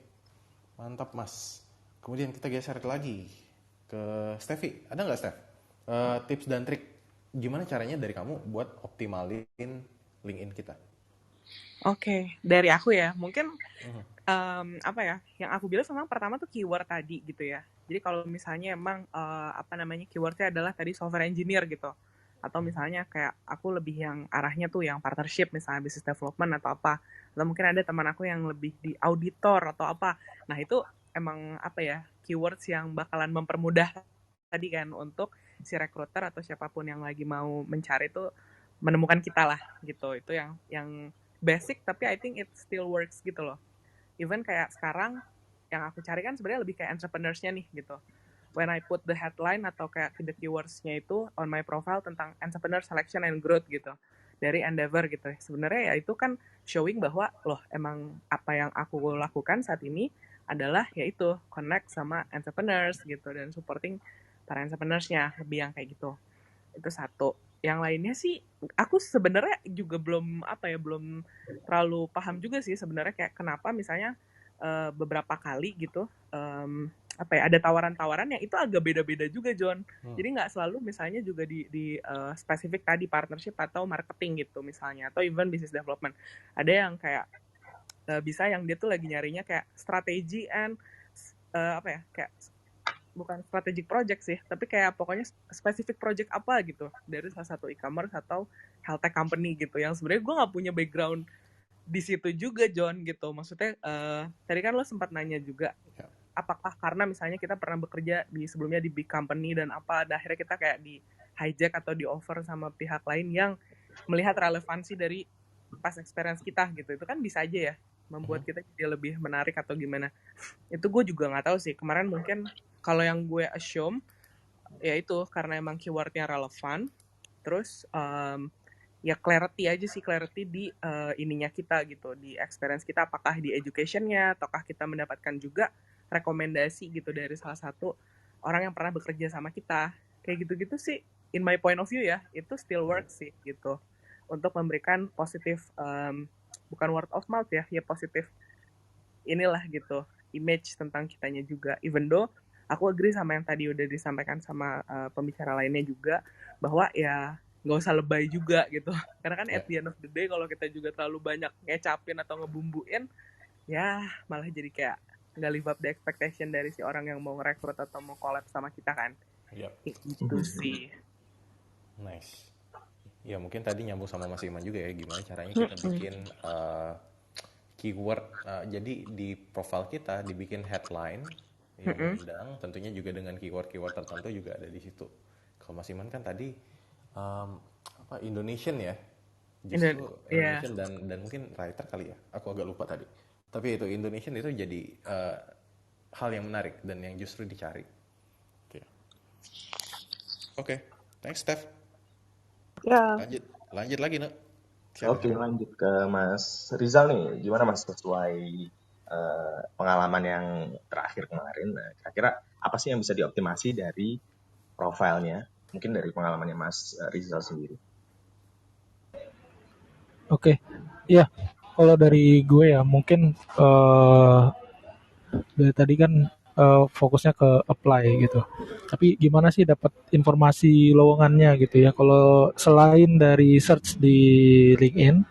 mantap Mas. Kemudian kita geser lagi ke Steffi. Ada nggak Steph tips dan trik gimana caranya dari kamu buat optimalin LinkedIn kita? Oke, dari aku ya, mungkin yang aku bilang memang pertama tuh keyword tadi gitu ya. Jadi kalau misalnya emang keywordnya adalah tadi software engineer gitu, atau misalnya kayak aku lebih yang arahnya tuh yang partnership, misalnya business development atau apa, atau mungkin ada teman aku yang lebih di auditor atau apa. Nah itu emang keywords yang bakalan mempermudah tadi kan untuk si recruiter atau siapapun yang lagi mau mencari tuh menemukan kita lah gitu. Itu yang basic, tapi I think it still works gitu loh. Even kayak sekarang yang aku cari kan sebenarnya lebih kayak entrepreneurs-nya nih gitu. When I put the headline atau kayak the keywords-nya itu on my profile tentang entrepreneur selection and growth gitu dari Endeavor gitu. Sebenarnya ya itu kan showing bahwa loh emang apa yang aku lakukan saat ini adalah yaitu connect sama entrepreneurs gitu dan supporting para entrepreneurs-nya, lebih yang kayak gitu. Itu satu. Yang lainnya sih aku sebenarnya juga belum terlalu paham juga sih sebenarnya kayak kenapa misalnya beberapa kali gitu ada tawaran-tawaran yang itu agak beda-beda juga John. Jadi nggak selalu misalnya juga di spesifik tadi partnership atau marketing gitu misalnya, atau even business development. Ada yang kayak bisa yang dia tuh lagi nyarinya kayak strategi and kayak bukan strategic project sih, tapi kayak pokoknya spesifik project apa gitu dari salah satu e-commerce atau health tech company gitu, yang sebenarnya gue nggak punya background di situ juga John gitu. Maksudnya tadi kan lo sempat nanya juga apakah karena misalnya kita pernah bekerja sebelumnya di big company dan akhirnya kita kayak di hijack atau di offer sama pihak lain yang melihat relevansi dari past experience kita gitu. Itu kan bisa aja ya membuat kita jadi lebih menarik atau gimana. Itu gue juga nggak tahu sih. Kemarin mungkin kalau yang gue assume ya itu karena emang keywordnya relevan, terus ya clarity di ininya kita gitu, di experience kita, apakah di educationnya ataukah kita mendapatkan juga rekomendasi gitu dari salah satu orang yang pernah bekerja sama kita, kayak gitu-gitu sih. In my point of view ya, itu still works sih gitu untuk memberikan positif bukan word of mouth ya positif inilah gitu image tentang kitanya juga. Even though aku agree sama yang tadi udah disampaikan sama pembicara lainnya juga, bahwa ya nggak usah lebay juga gitu. Karena kan at the end of the day kalau kita juga terlalu banyak ngecapin atau ngebumbuin, ya malah jadi kayak nggak live up the expectation dari si orang yang mau ngerekrut atau mau collab sama kita kan. Itu sih. Nice. Ya mungkin tadi nyambung sama Mas Iman juga ya, gimana caranya kita bikin keyword. Jadi di profile kita dibikin headline yang mengundang, tentunya juga dengan keyword-keyword tertentu juga ada di situ. Kalau Mas Iman kan tadi Indonesian ya, justru Indonesian dan mungkin writer kali ya, aku agak lupa tadi. Tapi itu Indonesian itu jadi hal yang menarik dan yang justru dicari. Oke. Thanks Steph. Ya. Lanjut lagi Nuk. Oke, lanjut ke Mas Rizal nih. Gimana Mas sesuai pengalaman yang terakhir kemarin? Nah, kira-kira apa sih yang bisa dioptimasi dari profilnya? Mungkin dari pengalamannya Mas Rizal sendiri. Oke, ya kalau dari gue ya mungkin dari tadi kan fokusnya ke apply gitu. Tapi gimana sih dapat informasi lowongannya gitu ya? Kalau selain dari search di LinkedIn,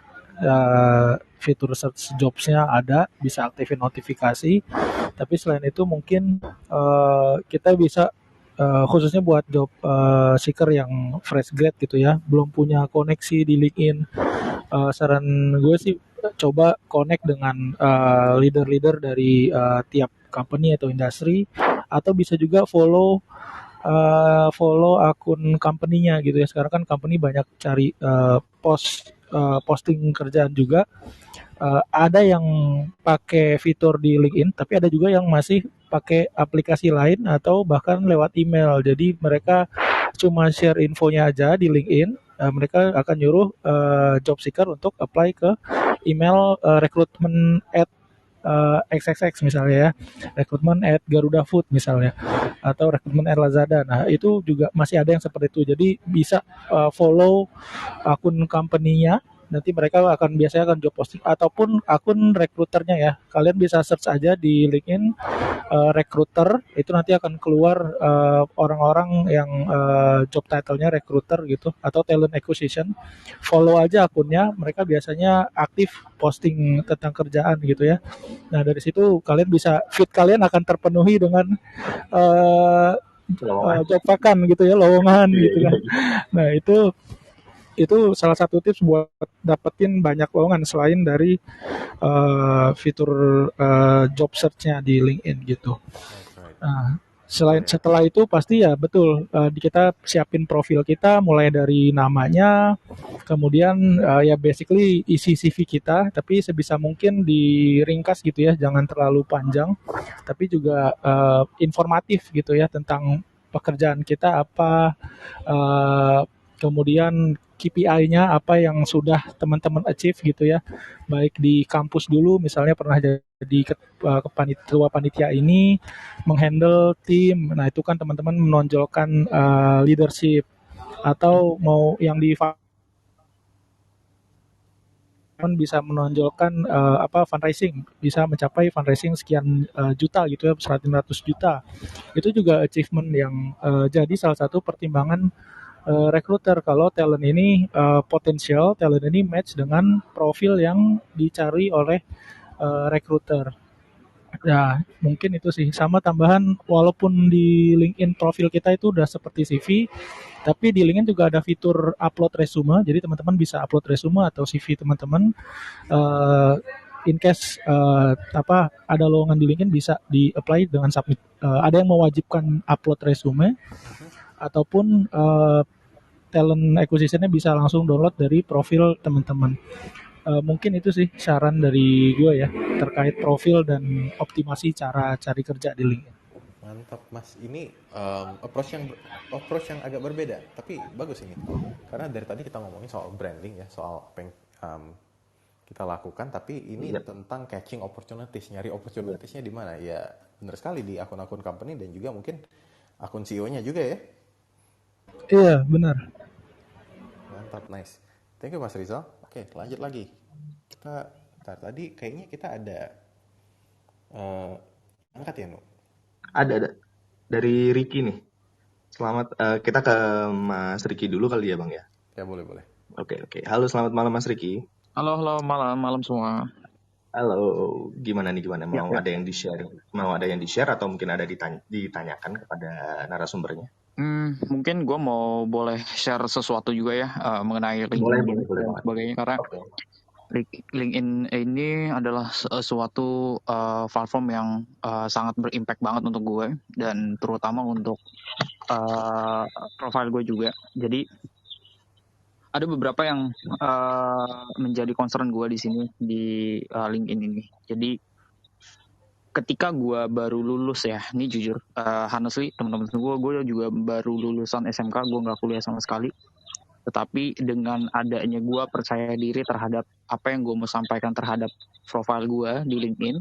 fitur search jobs-nya ada, bisa aktifin notifikasi. Tapi selain itu mungkin kita bisa khususnya buat job seeker yang fresh grad gitu ya, belum punya koneksi di LinkedIn. Saran gue sih coba connect dengan leader-leader dari tiap company atau industri, atau bisa juga follow akun company-nya gitu ya. Sekarang kan company banyak cari posting kerjaan juga. Ada yang pakai fitur di LinkedIn, tapi ada juga yang masih pakai aplikasi lain atau bahkan lewat email. Jadi mereka cuma share infonya aja di LinkedIn. Mereka akan nyuruh job seeker untuk apply ke email rekrutmen XXX misalnya ya, rekrutmen Garuda Food misalnya, atau rekrutmen Lazada. Nah itu juga masih ada yang seperti itu. Jadi bisa follow akun company-nya. Nanti mereka biasanya akan job posting ataupun akun rekruternya ya. Kalian bisa search aja di LinkedIn recruiter, itu nanti akan keluar orang-orang yang job title-nya recruiter gitu atau talent acquisition. Follow aja akunnya, mereka biasanya aktif posting tentang kerjaan gitu ya. Nah dari situ kalian bisa, feed kalian akan terpenuhi dengan job vakan gitu ya, lowongan gitu kan. Nah itu salah satu tips buat dapetin banyak lowongan selain dari fitur job search-nya di LinkedIn gitu. Nah, setelah itu pasti ya betul kita siapin profil kita mulai dari namanya, kemudian ya basically isi CV kita, tapi sebisa mungkin diringkas gitu ya, jangan terlalu panjang, tapi juga informatif gitu ya tentang pekerjaan kita apa, kemudian KPI-nya apa yang sudah teman-teman achieve gitu ya, baik di kampus dulu misalnya pernah jadi ketua panitia ini, menghandle tim. Nah itu kan teman-teman menonjolkan leadership, atau mau yang di bisa menonjolkan fundraising, bisa mencapai fundraising sekian juta gitu ya, 100 juta. Itu juga achievement yang jadi salah satu pertimbangan recruiter kalau talent ini potensial, talent ini match dengan profil yang dicari oleh recruiter. Ya, mungkin itu sih. Sama tambahan, walaupun di LinkedIn profil kita itu udah seperti CV, tapi di LinkedIn juga ada fitur upload resume. Jadi teman-teman bisa upload resume atau CV teman-teman. In case ada lowongan di LinkedIn bisa di-apply dengan submit. Ada yang mewajibkan upload resume, ataupun talent acquisition-nya bisa langsung download dari profil teman-teman. Mungkin itu sih saran dari gue ya terkait profil dan optimasi cara cari kerja di LinkedIn. Mantap Mas, ini approach yang agak berbeda, tapi bagus ini. Karena dari tadi kita ngomongin soal branding ya, soal apa yang kita lakukan, tapi ini tentang catching opportunities, nyari opportunities-nya di mana? Ya benar sekali di akun-akun company dan juga mungkin akun CEO-nya juga ya. Iya, benar. Mantap, nice. Thank you Mas Rizal. Oke, lanjut lagi. Tadi kayaknya kita ada Angkat ya, Nu? Ada. Dari Ricky nih. Selamat, kita ke Mas Ricky dulu kali ya Bang ya? Ya, boleh. Oke. Halo, selamat malam Mas Ricky. Halo, malam semua. Halo, gimana nih? Ya. Mau ada yang di-share atau mungkin ada ditanyakan kepada narasumbernya? Mungkin gue boleh share sesuatu juga ya mengenai LinkedIn Boleh dan sebagainya, karena LinkedIn ini adalah suatu platform yang sangat berimpact banget untuk gue, dan terutama untuk profile gue juga. Jadi ada beberapa yang menjadi concern gue di sini di LinkedIn ini. Jadi ketika gue baru lulus ya, ini jujur, honestly teman-teman gue juga baru lulusan SMK, gue nggak kuliah sama sekali. Tetapi dengan adanya gue percaya diri terhadap apa yang gue mau sampaikan terhadap profile gue di LinkedIn,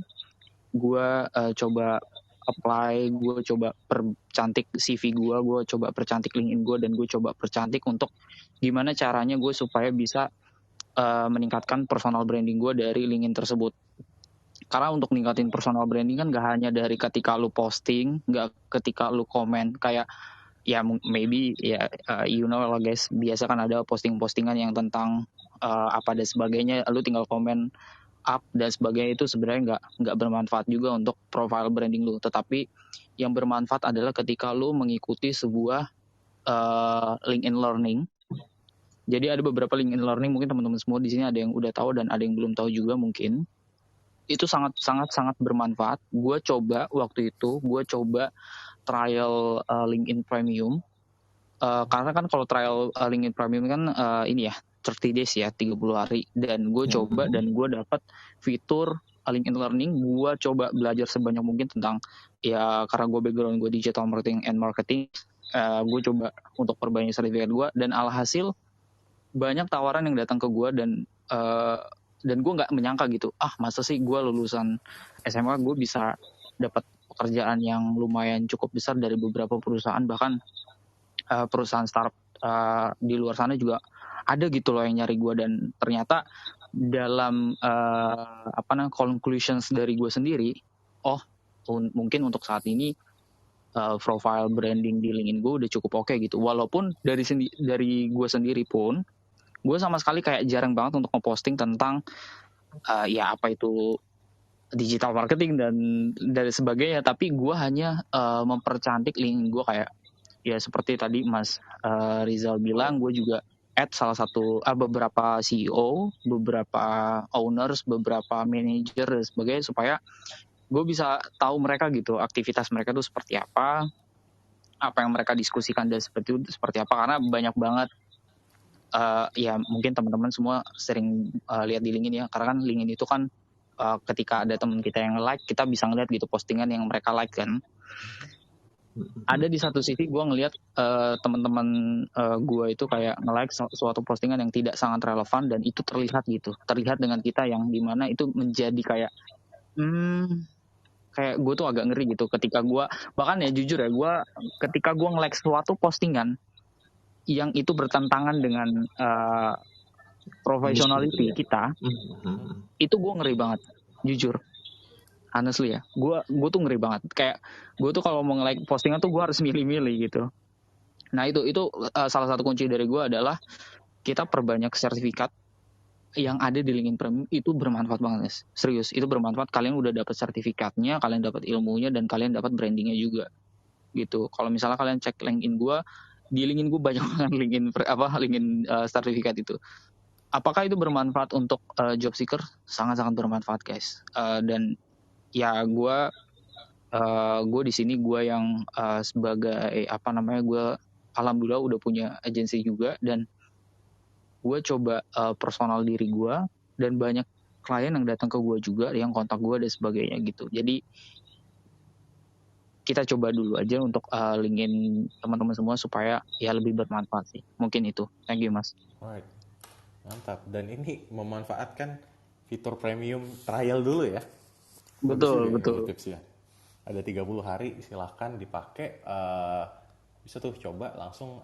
gue coba apply, gue coba percantik CV gue coba percantik LinkedIn gue, dan gue coba percantik untuk gimana caranya gue supaya bisa meningkatkan personal branding gue dari LinkedIn tersebut. Karena untuk ningkatin personal branding kan gak hanya dari ketika lu posting, gak ketika lu komen, kayak ya maybe ya you know lah guys, biasa kan ada posting-postingan yang tentang apa dan sebagainya, lu tinggal komen up dan sebagainya, itu sebenarnya nggak bermanfaat juga untuk profile branding lu. Tetapi yang bermanfaat adalah ketika lu mengikuti sebuah LinkedIn Learning. Jadi ada beberapa LinkedIn Learning, mungkin teman-teman semua di sini ada yang udah tahu dan ada yang belum tahu juga mungkin. Itu sangat bermanfaat. Gue coba waktu itu, trial LinkedIn Premium. Karena kan kalau trial LinkedIn Premium kan ini ya 30 days ya, 30 hari. Dan gue coba dan gue dapat fitur LinkedIn Learning. Gue coba belajar sebanyak mungkin tentang, ya karena gue background gue digital marketing and marketing, gue coba untuk perbanyak sertifikat gue, dan alhasil banyak tawaran yang datang ke gue, dan gue nggak menyangka gitu, masa sih gue lulusan SMA gue bisa dapat pekerjaan yang lumayan cukup besar dari beberapa perusahaan, bahkan perusahaan startup di luar sana juga ada gitu loh yang nyari gue. Dan ternyata dalam conclusions dari gue sendiri, mungkin untuk saat ini profile branding di LinkedIn gue udah cukup oke gitu. Walaupun dari gue sendiri pun, gue sama sekali kayak jarang banget untuk ngeposting tentang ya apa itu digital marketing dan dari sebagainya. Tapi gue hanya mempercantik LinkedIn gue, kayak ya seperti tadi Mas Rizal bilang, gue juga add salah satu beberapa CEO, beberapa owners, beberapa manager dan sebagainya, supaya gue bisa tahu mereka gitu, aktivitas mereka tuh seperti apa yang mereka diskusikan dan seperti apa. Karena banyak banget ya mungkin teman-teman semua sering lihat di LinkedIn ya, karena kan LinkedIn itu kan ketika ada teman kita yang like, kita bisa ngeliat gitu postingan yang mereka like kan. Ada di satu sisi gue ngelihat teman-teman gue itu kayak nge-like suatu postingan yang tidak sangat relevan, dan itu terlihat dengan kita, yang dimana itu menjadi kayak kayak gue tuh agak ngeri gitu ketika gue, bahkan ya jujur ya, gue ketika gue nge-like suatu postingan yang itu bertentangan dengan professionality kita, itu gue ngeri banget, jujur, honestly ya, gue tuh ngeri banget. Kayak gue tuh kalau mau nge-like postingan tuh gue harus milih-milih gitu. Nah itu salah satu kunci dari gue adalah kita perbanyak sertifikat yang ada di LinkedIn Premium. Itu bermanfaat banget guys, serius, itu bermanfaat. Kalian udah dapat sertifikatnya, kalian dapat ilmunya, dan kalian dapat brandingnya juga gitu. Kalau misalnya kalian cek LinkedIn gue, di LinkedIn gue banyak banget LinkedIn sertifikat itu. Apakah itu bermanfaat untuk job seeker? Sangat-sangat bermanfaat guys. Dan ya gue di sini gue yang sebagai gue alhamdulillah udah punya agensi juga, dan gue coba personal diri gue, dan banyak klien yang datang ke gue juga, yang kontak gue dan sebagainya gitu. Jadi kita coba dulu aja untuk linkin teman-teman semua supaya ya lebih bermanfaat sih. Mungkin itu. Thank you Mas. Alright. Mantap. Dan ini memanfaatkan fitur premium trial dulu ya. Betul. Tips ya. Ada 30 hari, silahkan dipakai. Bisa tuh coba langsung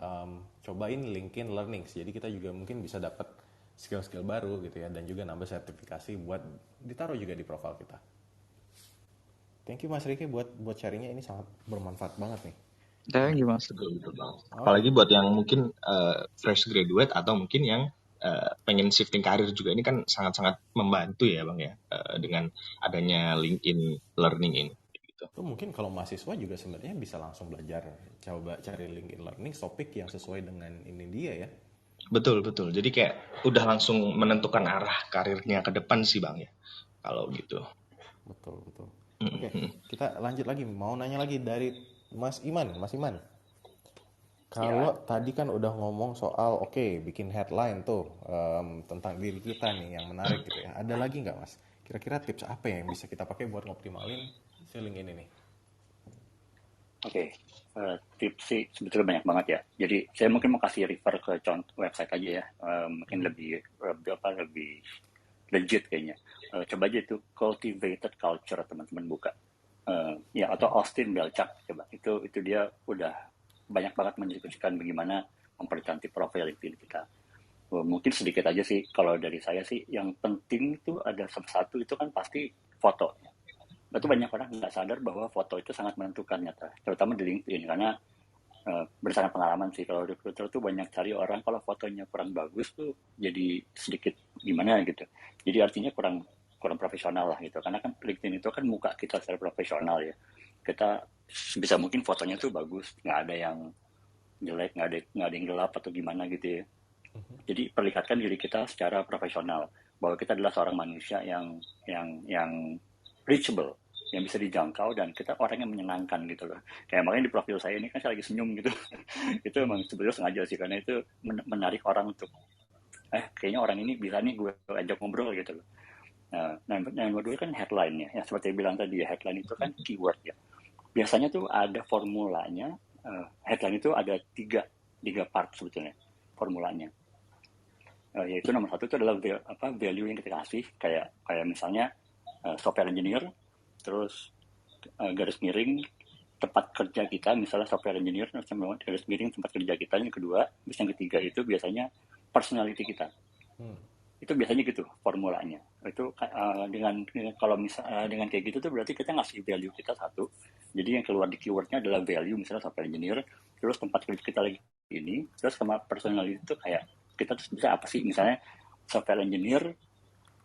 cobain LinkedIn Learnings. Jadi kita juga mungkin bisa dapat skill-skill baru gitu ya, dan juga nambah sertifikasi buat ditaruh juga di profil kita. Thank you Mas Riki buat sharingnya, ini sangat bermanfaat banget nih. Thank you Mas. Betul. Apalagi buat yang mungkin fresh graduate atau mungkin yang pengen shifting karir juga, ini kan sangat-sangat membantu ya Bang ya, dengan adanya LinkedIn Learning ini. Gitu. Itu mungkin kalau mahasiswa juga sebenarnya bisa langsung belajar, coba cari LinkedIn Learning topik yang sesuai dengan ini dia ya. Betul. Jadi kayak udah langsung menentukan arah karirnya ke depan sih Bang ya, kalau gitu. Betul. Oke, kita lanjut lagi. Mau nanya lagi dari Mas Iman. Kalau tadi kan udah ngomong soal bikin headline tuh tentang diri kita nih yang menarik gitu ya. Ada lagi nggak Mas? Kira-kira tips apa yang bisa kita pakai buat ngoptimalin selling ini nih? Tips sih sebetulnya banyak banget ya. Jadi saya mungkin mau kasih refer ke contoh website aja ya. Mungkin lebih legit kayaknya. Coba aja itu Cultivated Culture, teman-teman buka. Atau Austin Belchak, coba. Itu dia udah banyak banget mendiskusikan bagaimana mempercantik profil LinkedIn kita. Mungkin sedikit aja sih, kalau dari saya sih, yang penting itu ada satu itu kan pasti foto. Itu banyak orang nggak sadar bahwa foto itu sangat menentukan nyata, terutama di LinkedIn, karena berdasarkan pengalaman sih, kalau recruiter tuh banyak cari orang kalau fotonya kurang bagus tuh jadi sedikit gimana gitu. Jadi artinya kurang profesional lah gitu, karena kan LinkedIn itu kan muka kita secara profesional ya. Kita bisa mungkin fotonya tuh bagus, nggak ada yang jelek, nggak ada yang gelap atau gimana gitu ya. Jadi perlihatkan diri kita secara profesional, bahwa kita adalah seorang manusia yang reachable, yang bisa dijangkau, dan kita orang yang menyenangkan gitu loh. Kayak makanya di profil saya ini kan saya lagi senyum gitu. Itu emang sebetulnya sengaja sih, karena itu menarik orang untuk kayaknya orang ini bisa nih gue ajak ngobrol gitu loh. Nah, yang kedua kan headline ya. Seperti yang bilang tadi ya, headline itu kan keyword ya. Biasanya tuh ada formulanya. Headline itu ada tiga part sebetulnya formulanya. Yaitu nomor satu itu adalah value yang kita kasih, kayak misalnya software engineer, terus garis miring tempat kerja kita, misalnya software engineer, garis miring tempat kerja kita. Yang kedua, terus yang ketiga itu biasanya personality kita. Itu biasanya gitu formulanya. Itu dengan kalau dengan kayak gitu tuh berarti kita ngasih value kita satu. Jadi yang keluar di keywordnya adalah value, misalnya software engineer, terus tempat kerja kita lagi ini, terus sama personality itu kayak kita tuh bisa apa sih, misalnya software engineer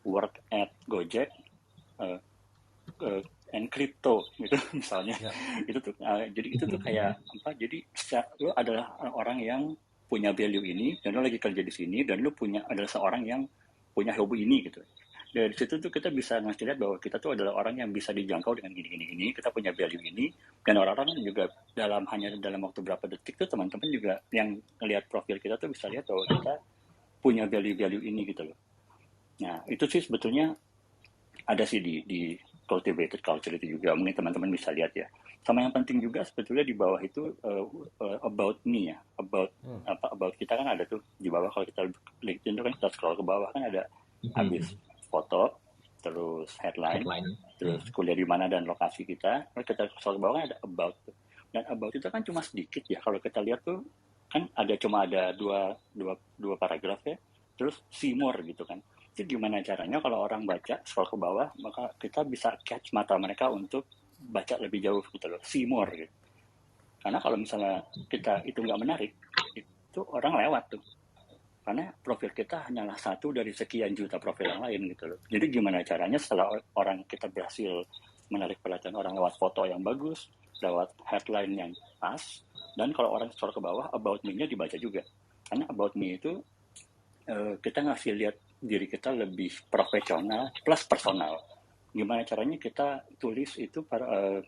work at Gojek and crypto gitu misalnya. Itu tuh jadi itu tuh kayak apa, jadi lo adalah orang yang punya value ini, dan lo lagi kerja di sini, dan lo adalah seorang yang punya hobi ini gitu. Dari situ tuh kita bisa ngasih lihat bahwa kita tuh adalah orang yang bisa dijangkau dengan gini, kita punya value ini, dan orang-orang juga hanya dalam waktu berapa detik tuh teman-teman juga yang ngelihat profil kita tuh bisa lihat bahwa kita punya value ini gitu loh. Nah itu sih sebetulnya ada sih di Cultivated Culture itu juga, mungkin teman-teman bisa lihat ya. Sama yang penting juga sebetulnya di bawah itu about me ya, about kita kan ada tuh di bawah. Kalau kita LinkedIn itu kan kita scroll ke bawah kan ada habis foto, terus headline, terus kuliah di mana dan lokasi kita. Kalau kita scroll ke bawah kan ada about tuh. Dan about itu kan cuma sedikit ya, kalau kita lihat tuh kan cuma ada dua paragraf ya, terus see more gitu kan. Itu gimana caranya kalau orang baca scroll ke bawah, maka kita bisa catch mata mereka untuk baca lebih jauh gitu loh, see more gitu. Karena kalau misalnya kita itu nggak menarik, itu orang lewat tuh, karena profil kita hanyalah satu dari sekian juta profil yang lain gitu loh. Jadi gimana caranya setelah orang kita berhasil menarik perhatian orang lewat foto yang bagus, lewat headline yang pas, dan kalau orang scroll ke bawah, about me-nya dibaca juga. Karena about me itu kita ngasih lihat diri kita lebih profesional plus personal. Gimana caranya kita tulis itu para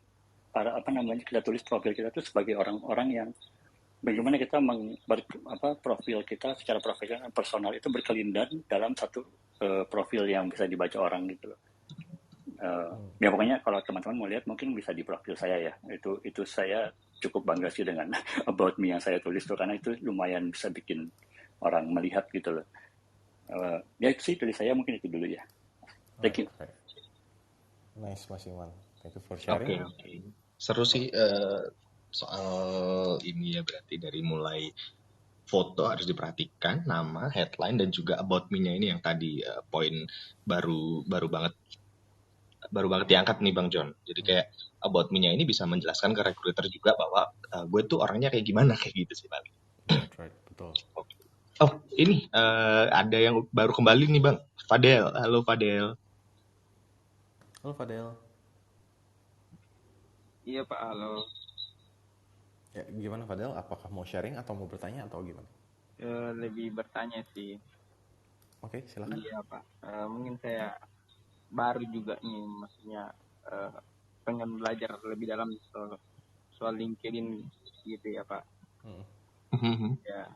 kita tulis profil kita itu sebagai orang-orang yang bagaimana kita profil kita secara profesional dan personal itu berkelindan dalam satu profil yang bisa dibaca orang gitu loh. Ya pokoknya kalau teman-teman mau lihat mungkin bisa di profil saya ya. Itu saya cukup bangga sih dengan about me yang saya tulis tuh, karena itu lumayan bisa bikin orang melihat gitu loh. Ya itu sih dari saya, mungkin itu dulu ya. Thank you. Nice Mas Iman, thank you for sharing. Okay. Seru sih soal ini ya, berarti dari mulai foto harus diperhatikan, nama, headline, dan juga about me-nya ini yang tadi poin baru banget baru banget diangkat nih Bang John. Jadi kayak About Me-nya ini bisa menjelaskan ke recruiter juga bahwa gue tuh orangnya kayak gimana, kayak gitu sih paling. Right, betul. Oh, ini ada yang baru kembali nih Bang. Fadel. Halo Fadel. Halo Fadel. Iya Pak, halo. Ya, gimana Fadel? Apakah mau sharing atau mau bertanya atau gimana? Lebih bertanya sih. Oke, silakan. Iya Pak. Mungkin saya baru juga nih, maksudnya pengen belajar lebih dalam soal LinkedIn gitu ya Pak. Ya,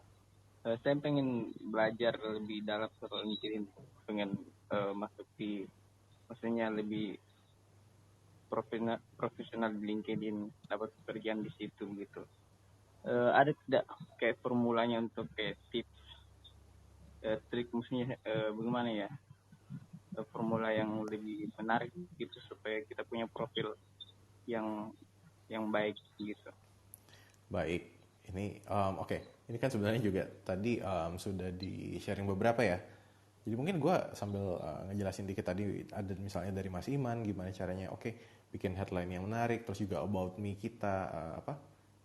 saya pengen belajar lebih dalam soal LinkedIn, pengen masuk di, maksudnya lebih profesional di LinkedIn, dapat pekerjaan di situ gitu. Ada tidak kayak formulanya untuk kayak tips, trik, maksudnya bagaimana ya, formula yang lebih menarik gitu supaya kita punya profil yang baik gitu. Baik, ini oke. Ini kan sebenarnya juga tadi sudah di sharing beberapa ya. Jadi mungkin gue sambil ngejelasin dikit tadi, ada misalnya dari Mas Iman gimana caranya bikin headline yang menarik, terus juga about me kita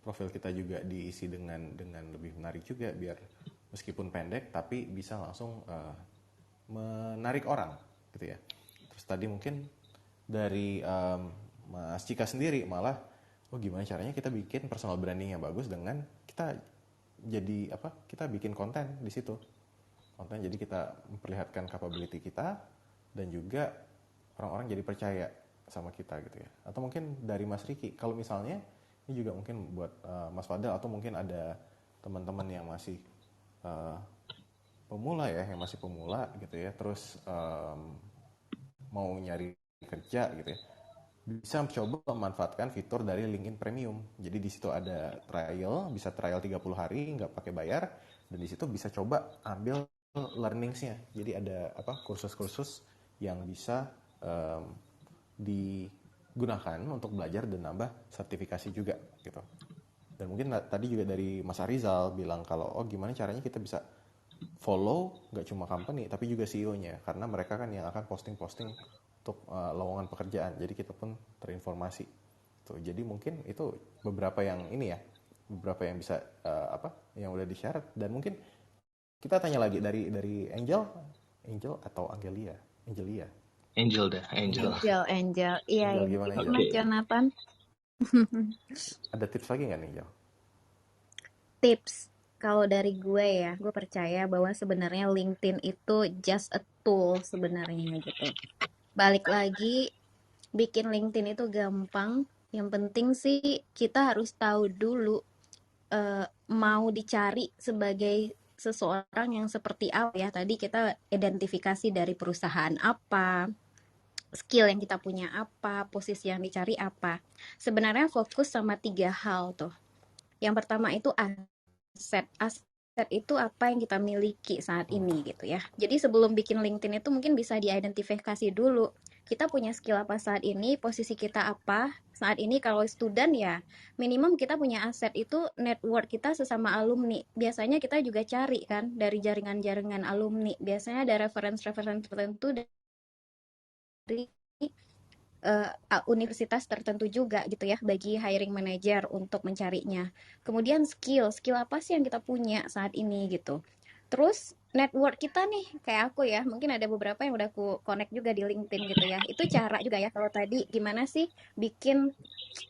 profil kita juga diisi dengan lebih menarik juga, biar meskipun pendek tapi bisa langsung menarik orang gitu ya. Terus tadi mungkin dari Mas Cika sendiri malah gimana caranya kita bikin personal branding yang bagus dengan kita jadi kita bikin konten di situ. Konten jadi kita memperlihatkan capability kita dan juga orang-orang jadi percaya sama kita gitu ya. Atau mungkin dari Mas Riki, kalau misalnya ini juga mungkin buat Mas Fadel atau mungkin ada teman-teman yang masih pemula ya, yang masih pemula gitu ya, terus mau nyari kerja gitu ya, bisa coba memanfaatkan fitur dari LinkedIn Premium. Jadi di situ ada trial, bisa trial 30 hari nggak pakai bayar, dan di situ bisa coba ambil learningsnya. Jadi ada kursus-kursus yang bisa digunakan untuk belajar dan nambah sertifikasi juga gitu. Dan mungkin tadi juga dari Mas Arizal bilang kalau gimana caranya kita bisa follow nggak cuma company tapi juga CEO-nya, karena mereka kan yang akan posting-posting untuk lowongan pekerjaan. Jadi kita pun terinformasi. Tuh, jadi mungkin itu beberapa yang ini ya, beberapa yang bisa yang udah di-share. Dan mungkin kita tanya lagi dari Angel atau Angelia? Angel dah, Angel. Iya, gimana Angel? Mas Jonathan. Ada tips lagi nggak nih, Angel? Tips, kalau dari gue ya, gue percaya bahwa sebenarnya LinkedIn itu just a tool sebenarnya gitu. Balik lagi, bikin LinkedIn itu gampang. Yang penting sih kita harus tahu dulu mau dicari sebagai seseorang yang seperti apa ya. Tadi kita identifikasi dari perusahaan apa, skill yang kita punya apa, posisi yang dicari apa. Sebenarnya fokus sama 3 hal tuh. Yang pertama itu aset itu apa yang kita miliki saat ini gitu ya. Jadi sebelum bikin LinkedIn itu mungkin bisa diidentifikasi dulu. Kita punya skill apa saat ini, posisi kita apa saat ini. Kalau student ya minimum kita punya aset itu network kita sesama alumni. Biasanya kita juga cari kan dari jaringan-jaringan alumni. Biasanya ada reference tertentu dari universitas tertentu juga gitu ya bagi hiring manager untuk mencarinya. Kemudian skill apa sih yang kita punya saat ini gitu. Terus network kita nih kayak aku ya, mungkin ada beberapa yang udah aku connect juga di LinkedIn gitu ya. Itu cara juga ya, kalau tadi gimana sih bikin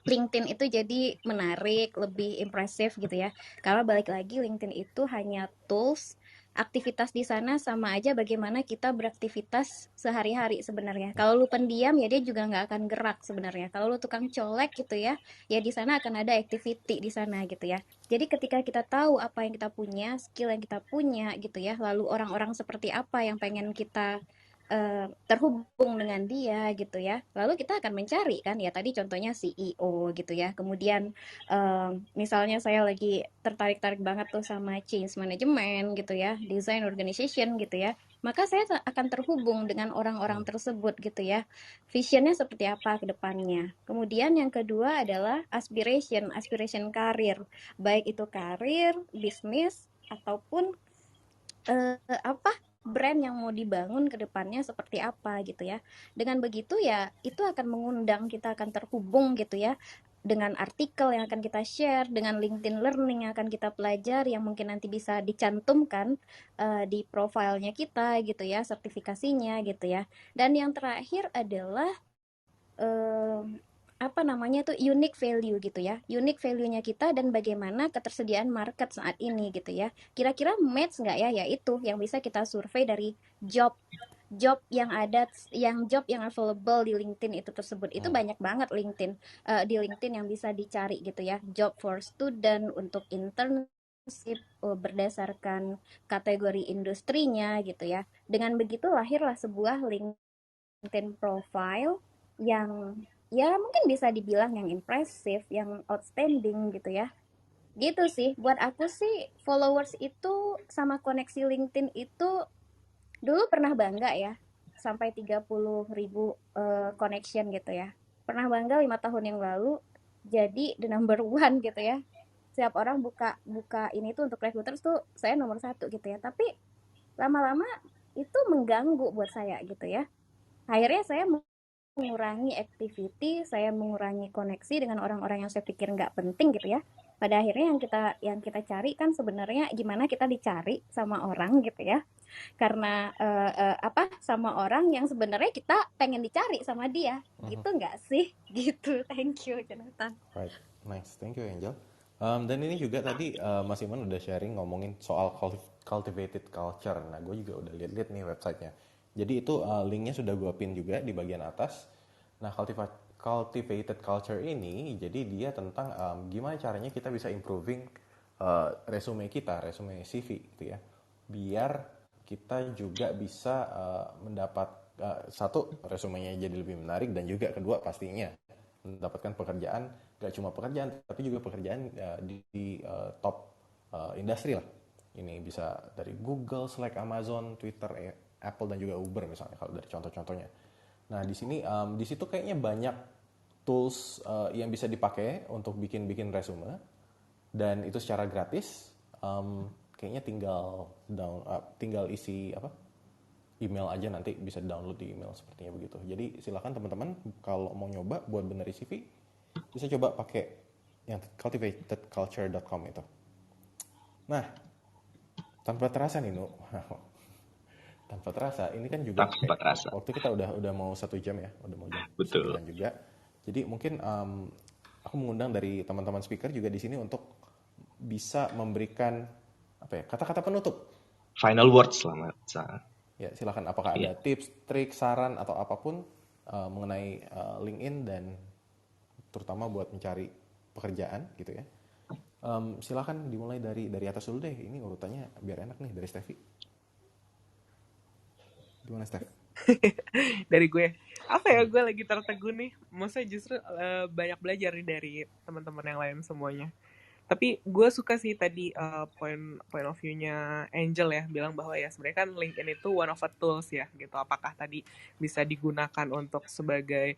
LinkedIn itu jadi menarik, lebih impresif gitu ya. Kalau balik lagi LinkedIn itu hanya tools, aktivitas di sana sama aja bagaimana kita beraktivitas sehari-hari sebenarnya. Kalau lu pendiam ya dia juga nggak akan gerak sebenarnya. Kalau lu tukang colek gitu ya di sana akan ada activity di sana gitu ya. Jadi ketika kita tahu apa yang kita punya, skill yang kita punya gitu ya, lalu orang-orang seperti apa yang pengen kita terhubung dengan dia gitu ya, lalu kita akan mencari kan ya, tadi contohnya CEO gitu ya. Kemudian misalnya saya lagi tertarik banget tuh sama change management gitu ya, design organization gitu ya, maka saya akan terhubung dengan orang-orang tersebut gitu ya, visionnya seperti apa ke depannya. Kemudian yang kedua adalah aspiration karir, baik itu karir, bisnis ataupun brand yang mau dibangun ke depannya seperti apa gitu ya. Dengan begitu ya itu akan mengundang, kita akan terhubung gitu ya dengan artikel yang akan kita share, dengan LinkedIn Learning yang akan kita pelajari, yang mungkin nanti bisa dicantumkan di profilnya kita gitu ya, sertifikasinya gitu ya. Dan yang terakhir adalah apa namanya tuh, unique value gitu ya, unique value-nya kita dan bagaimana ketersediaan market saat ini gitu ya, kira-kira match nggak ya, yaitu yang bisa kita survei dari job yang ada, job yang available di LinkedIn itu tersebut. Itu banyak banget LinkedIn, di LinkedIn yang bisa dicari gitu ya, job for student, untuk internship, berdasarkan kategori industrinya gitu ya. Dengan begitu lahirlah sebuah LinkedIn profile yang ya mungkin bisa dibilang yang impresif, yang outstanding gitu ya. Gitu sih, buat aku sih followers itu sama koneksi LinkedIn itu dulu pernah bangga ya, sampai 30.000 connection gitu ya. Pernah bangga 5 tahun yang lalu jadi the number one gitu ya. Setiap orang buka ini tuh untuk recruiters tuh saya nomor 1 gitu ya. Tapi lama-lama itu mengganggu buat saya gitu ya. Akhirnya saya mengurangi activity, saya mengurangi koneksi dengan orang-orang yang saya pikir nggak penting gitu ya. Pada akhirnya yang kita cari kan sebenarnya gimana kita dicari sama orang gitu ya. Karena sama orang yang sebenarnya kita pengen dicari sama dia, gitu nggak sih? Gitu. Thank you, Jonathan. Right, nice, thank you Angel. Dan ini juga tadi Mas Iman udah sharing ngomongin soal cultivated culture. Nah, gue juga udah lihat-lihat nih websitenya. Jadi itu linknya sudah gue pin juga di bagian atas. Nah, cultivated culture ini, jadi dia tentang gimana caranya kita bisa improving resume kita, resume CV gitu ya. Biar kita juga bisa mendapat satu, resumenya jadi lebih menarik, dan juga kedua pastinya mendapatkan pekerjaan, gak cuma pekerjaan tapi juga pekerjaan di top industri lah. Ini bisa dari Google, Slack, Amazon, Twitter, Apple, dan juga Uber misalnya kalau dari contoh-contohnya. Nah, di sini di situ kayaknya banyak tools yang bisa dipakai untuk bikin resume, dan itu secara gratis. Kayaknya tinggal isi email aja, nanti bisa download di email sepertinya begitu. Jadi silakan teman-teman kalau mau nyoba buat benerin CV, bisa coba pakai yang cultivatedculture.com itu. Nah, tanpa terasa nih Nu, tanpa terasa ini kan juga waktu kita udah mau 1 jam ya, udah mau jam 9 juga. Jadi mungkin aku mengundang dari teman-teman speaker juga di sini untuk bisa memberikan kata-kata penutup, final words selamat. Ya, silakan. Apakah ada tips, trik, saran atau apapun mengenai LinkedIn dan terutama buat mencari pekerjaan gitu ya? Silakan dimulai dari atas dulu deh. Ini urutannya biar enak nih, dari Steffi. Gimana, Steph? Dari gue, gue lagi tertegun nih. Maksudnya justru banyak belajar nih dari teman-teman yang lain semuanya. Tapi gue suka sih tadi point of view-nya Angel ya, bilang bahwa ya sebenarnya kan LinkedIn itu one of the tools ya gitu. Apakah tadi bisa digunakan untuk sebagai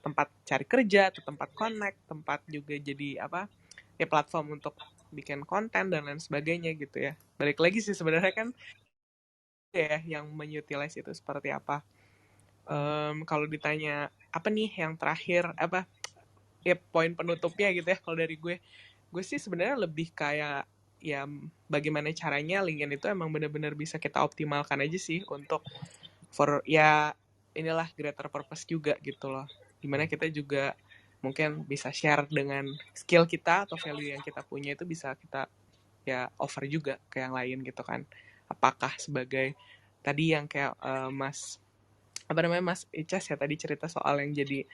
tempat cari kerja atau tempat connect, tempat juga jadi platform untuk bikin konten dan lain sebagainya gitu ya. Balik lagi sih sebenarnya kan ya yang mengutilize itu seperti apa. Kalau ditanya apa nih yang terakhir poin penutupnya gitu ya, kalau dari gue sih sebenarnya lebih kayak ya bagaimana caranya LinkedIn itu emang benar-benar bisa kita optimalkan aja sih untuk inilah greater purpose juga gitu loh, dimana kita juga mungkin bisa share dengan skill kita atau value yang kita punya itu bisa kita ya offer juga ke yang lain gitu kan. Apakah sebagai tadi yang kayak Mas Icas ya tadi cerita soal yang jadi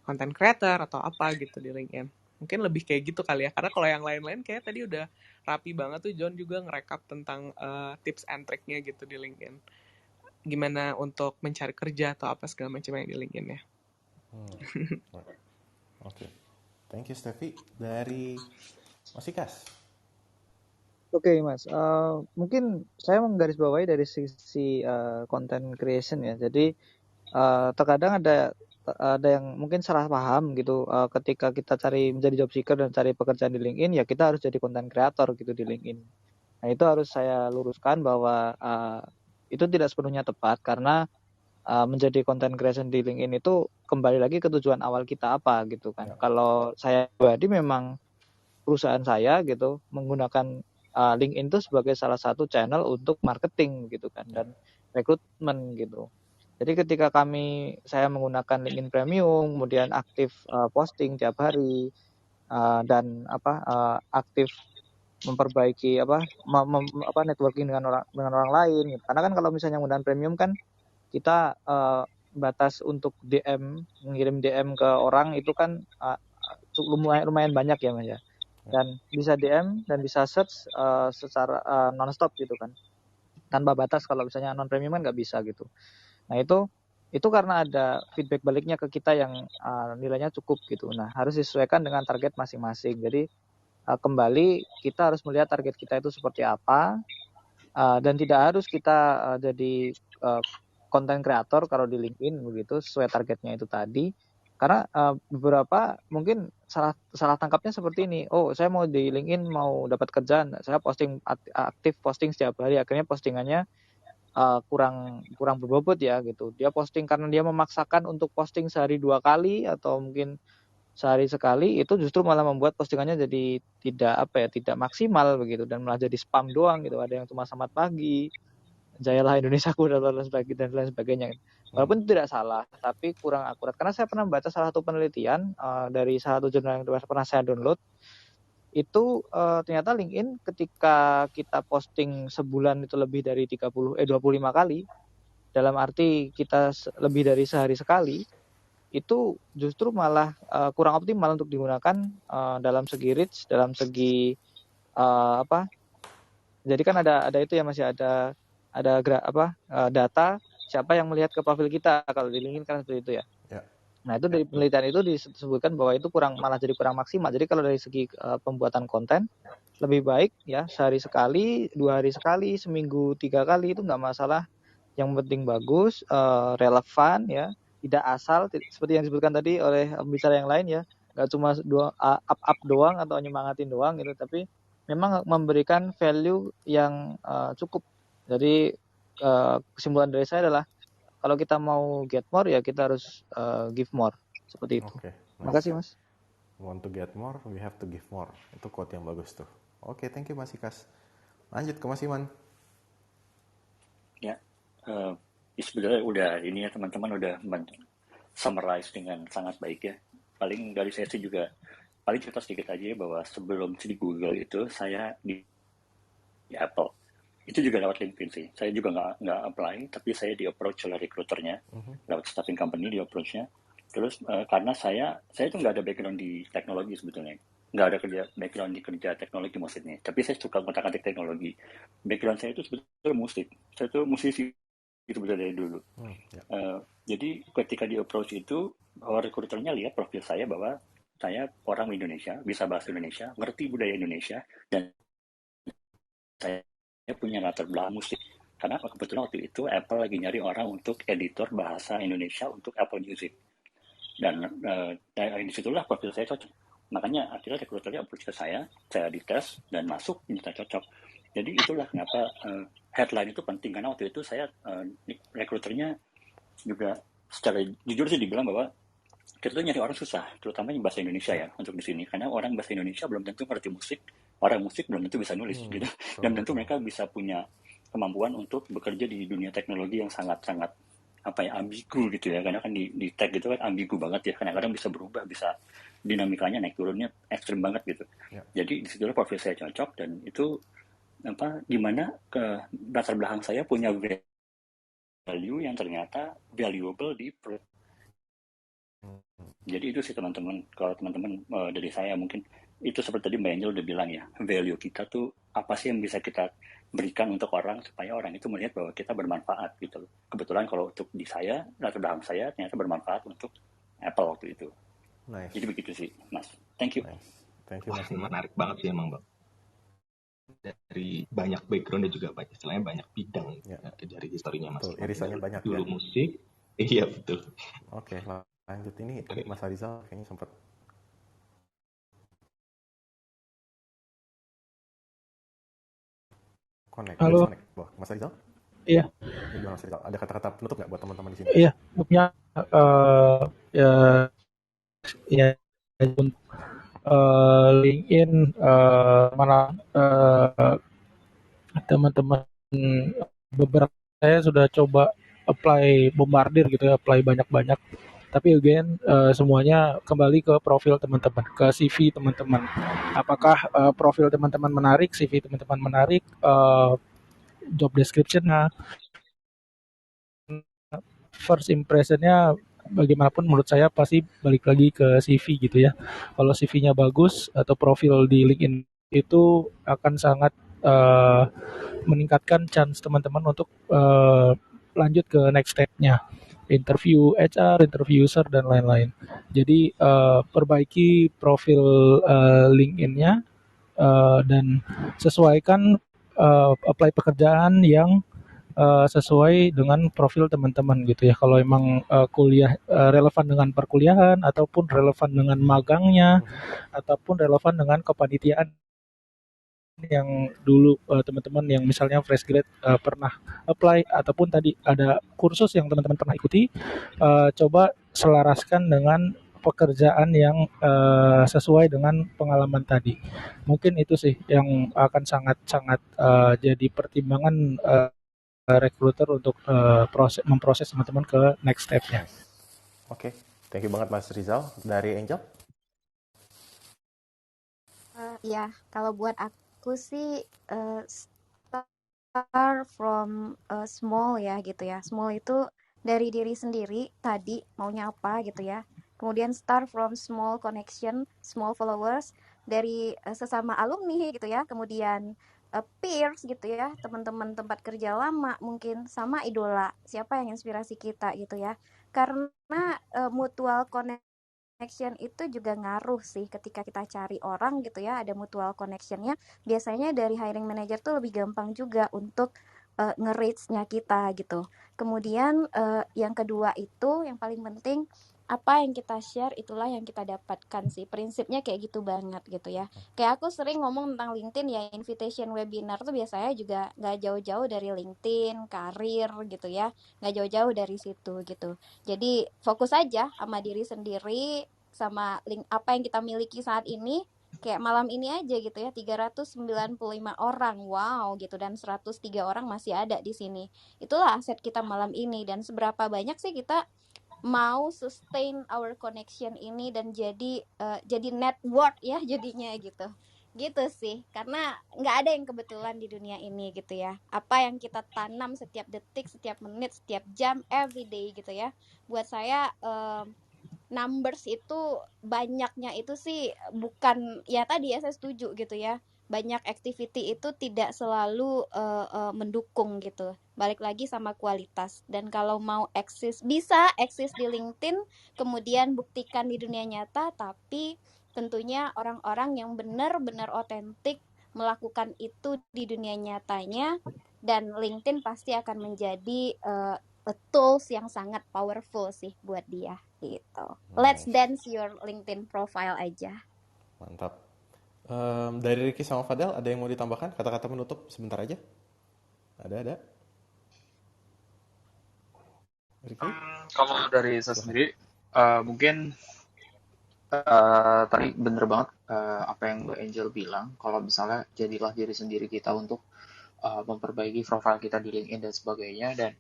content creator atau apa gitu di LinkedIn. Mungkin lebih kayak gitu kali ya. Karena kalau yang lain-lain kayak tadi udah rapi banget tuh John juga ngerekap tentang tips and trick-nya gitu di LinkedIn. Gimana untuk mencari kerja atau apa segala macam yang di LinkedIn ya. Oke. Thank you Steffi. Dari Mas Ikas. Oke, Mas. Mungkin saya menggarisbawahi dari sisi content creation ya. Jadi terkadang ada yang mungkin salah paham gitu, ketika kita menjadi job seeker dan cari pekerjaan di LinkedIn, ya kita harus jadi content creator gitu di LinkedIn. Nah, itu harus saya luruskan bahwa itu tidak sepenuhnya tepat karena menjadi content creation di LinkedIn itu kembali lagi ke tujuan awal kita apa gitu kan. Kalau saya pribadi memang perusahaan saya gitu menggunakan LinkedIn itu sebagai salah satu channel untuk marketing gitu kan dan rekrutmen gitu. Jadi ketika saya menggunakan LinkedIn Premium, kemudian aktif posting tiap hari dan aktif memperbaiki networking dengan orang lain gitu. Karena kan kalau misalnya menggunakan Premium kan kita batas untuk mengirim DM ke orang itu kan lumayan banyak ya Mas ya. Dan bisa DM dan bisa search secara non-stop gitu kan. Tanpa batas, kalau misalnya non premium kan nggak bisa gitu. Nah itu karena ada feedback baliknya ke kita yang nilainya cukup gitu. Nah harus disesuaikan dengan target masing-masing. Jadi kembali kita harus melihat target kita itu seperti apa dan tidak harus kita jadi konten kreator kalau di LinkedIn begitu sesuai targetnya itu tadi. Karena beberapa mungkin salah tangkapnya seperti ini. Oh, saya mau di LinkedIn mau dapat kerjaan, saya aktif posting setiap hari, akhirnya postingannya kurang berbobot ya gitu. Dia posting karena dia memaksakan untuk posting sehari 2 kali atau mungkin sehari sekali, itu justru malah membuat postingannya jadi tidak maksimal begitu dan malah jadi spam doang gitu. Ada yang cuma selamat pagi, jayalah Indonesiaku dan lain sebagainya. Walaupun tidak salah, tapi kurang akurat. Karena saya pernah membaca salah satu penelitian dari salah satu jurnal yang pernah saya download, itu ternyata LinkedIn ketika kita posting sebulan itu lebih dari 25 kali, dalam arti kita lebih dari sehari sekali, itu justru malah kurang optimal untuk digunakan dalam segi reach, dalam segi jadi kan ada itu ya masih ada data siapa yang melihat ke profil kita kalau di LinkedIn kan seperti itu ya. Nah itu dari penelitian itu disebutkan bahwa itu malah jadi kurang maksimal. Jadi kalau dari segi pembuatan konten lebih baik ya sehari sekali, 2 hari sekali, seminggu 3 kali itu nggak masalah. Yang penting bagus, relevan ya, tidak asal seperti yang disebutkan tadi oleh pembicara yang lain ya, nggak cuma up doang atau nyemangatin doang gitu, tapi memang memberikan value yang cukup. Jadi kesimpulan dari saya adalah kalau kita mau get more ya kita harus give more seperti itu. Terima kasih Mas. Want to get more, we have to give more. Itu quote yang bagus tuh. Oke, thank you Mas Ikas. Lanjut ke Mas Iman. Ya, sebenarnya udah ini ya teman-teman udah summarize dengan sangat baik ya. Paling dari saya sih juga paling cerita sedikit aja ya bahwa sebelum di Google itu saya di Apple itu juga lewat LinkedIn sih. Saya juga nggak apply, tapi saya di approach oleh recruiternya lewat staffing company di approachnya. Terus karena saya itu nggak ada background di teknologi sebetulnya, nggak ada background di kerja teknologi maksudnya. Tapi saya suka ngotak-ngatik teknologi. Background saya itu sebetulnya musik. Saya itu musisi itu dari dulu. Jadi ketika di approach itu, recruiternya lihat profil saya bahwa saya orang Indonesia, bisa bahasa Indonesia, ngerti budaya Indonesia, dan saya punya latar belakang musik. Karena kebetulan waktu itu Apple lagi nyari orang untuk editor bahasa Indonesia untuk Apple Music. Dan dari situlah profil saya cocok. Makanya akhirnya rekruternya approach ke saya dites dan masuk, minta cocok. Jadi itulah kenapa headline itu penting, karena waktu itu saya rekruternya juga secara jujur sih dibilang bahwa kita tuh nyari orang susah, terutama yang bahasa Indonesia ya untuk di sini, karena orang bahasa Indonesia belum tentu ngerti musik, orang musik belum tentu bisa nulis gitu, dan tentu mereka bisa punya kemampuan untuk bekerja di dunia teknologi yang sangat-sangat ambigu gitu ya, karena kan di tech gitu kan ambigu banget ya, kadang-kadang bisa berubah, bisa dinamikanya naik turunnya ekstrim banget gitu. Jadi di situ profil saya cocok, dan itu gimana ke latar belakang saya punya value yang ternyata valuable di jadi itu sih teman-teman. Kalau teman-teman dari saya mungkin itu seperti tadi Mbak Angel udah bilang ya, value kita tuh apa sih yang bisa kita berikan untuk orang supaya orang itu melihat bahwa kita bermanfaat gitu. Kebetulan kalau untuk di saya, latar belakang saya ternyata bermanfaat untuk Apple waktu itu. Nice. Jadi begitu sih, Mas. Thank you. Nice. Thank you, Mas. Menarik banget sih emang, Bang. Dari banyak background dan juga istilahnya banyak bidang dari historinya Mas. Irisannya banyak dulu musik. Iya, betul. Oke, lanjut ini tadi Mas Arizal kayaknya sempat Halo. Connect. Wah, Mas Rizal? Iya. Gimana Mas Rizal? Ada kata-kata penutup nggak buat teman-teman di sini? Iya, grupnya ya LinkedIn mana teman-teman beberapa saya sudah coba apply bombardir gitu ya, apply banyak-banyak. Tapi again semuanya kembali ke profil teman-teman, ke CV teman-teman. Apakah profil teman-teman menarik, CV teman-teman menarik, job description-nya, first impression-nya bagaimanapun menurut saya pasti balik lagi ke CV gitu ya. Kalau CV-nya bagus atau profil di LinkedIn itu akan sangat meningkatkan chance teman-teman untuk lanjut ke next step-nya. Interview HR, interview user, dan lain-lain. Jadi perbaiki profil LinkedIn-nya dan sesuaikan apply pekerjaan yang sesuai dengan profil teman-teman gitu ya. Kalau emang kuliah relevan dengan perkuliahan ataupun relevan dengan magangnya ataupun relevan dengan kepanitiaan yang dulu teman-teman yang misalnya fresh grade pernah apply ataupun tadi ada kursus yang teman-teman pernah ikuti, coba selaraskan dengan pekerjaan yang sesuai dengan pengalaman tadi. Mungkin itu sih yang akan sangat-sangat jadi pertimbangan recruiter untuk memproses teman-teman ke next step-nya. Oke, thank you banget Mas Rizal. Dari Angel? Ya, kalau buat aku sih start from small ya gitu ya. Small itu dari diri sendiri tadi maunya apa gitu ya. Kemudian start from small connection, small followers dari sesama alumni gitu ya. Kemudian peers gitu ya, teman-teman tempat kerja lama mungkin sama idola, siapa yang inspirasi kita gitu ya. Karena mutual connection itu juga ngaruh sih ketika kita cari orang gitu ya, ada mutual connectionnya. Biasanya dari hiring manager tuh lebih gampang juga untuk nge-reach-nya kita gitu. Kemudian yang kedua itu yang paling penting apa yang kita share itulah yang kita dapatkan sih. Prinsipnya kayak gitu banget gitu ya. Kayak aku sering ngomong tentang LinkedIn ya, invitation webinar tuh biasanya juga nggak jauh-jauh dari LinkedIn, karir gitu ya. Nggak jauh-jauh dari situ gitu. Jadi fokus aja sama diri sendiri, sama link apa yang kita miliki saat ini. Kayak malam ini aja gitu ya, 395 orang, wow gitu, dan 103 orang masih ada di sini. Itulah aset kita malam ini, dan seberapa banyak sih kita mau sustain our connection ini dan jadi network ya jadinya gitu sih, karena nggak ada yang kebetulan di dunia ini gitu ya. Apa yang kita tanam setiap detik, setiap menit, setiap jam, every day gitu ya. Buat saya numbers itu banyaknya itu sih bukan ya, tadi ya saya setuju gitu ya, banyak activity itu tidak selalu mendukung gitu. Balik lagi sama kualitas. Dan kalau mau eksis, bisa eksis di LinkedIn, kemudian buktikan di dunia nyata, tapi tentunya orang-orang yang benar-benar otentik melakukan itu di dunia nyatanya, dan LinkedIn pasti akan menjadi tools yang sangat powerful sih buat dia gitu. Let's dance your LinkedIn profile aja. Mantap. Dari Ricky sama Fadel ada yang mau ditambahkan? Kata-kata menutup sebentar aja. Ada? Ricky? Kalau dari saya sendiri mungkin tadi bener banget apa yang Mbak Angel bilang, kalau misalnya jadilah diri sendiri kita untuk memperbaiki profil kita di LinkedIn dan sebagainya, dan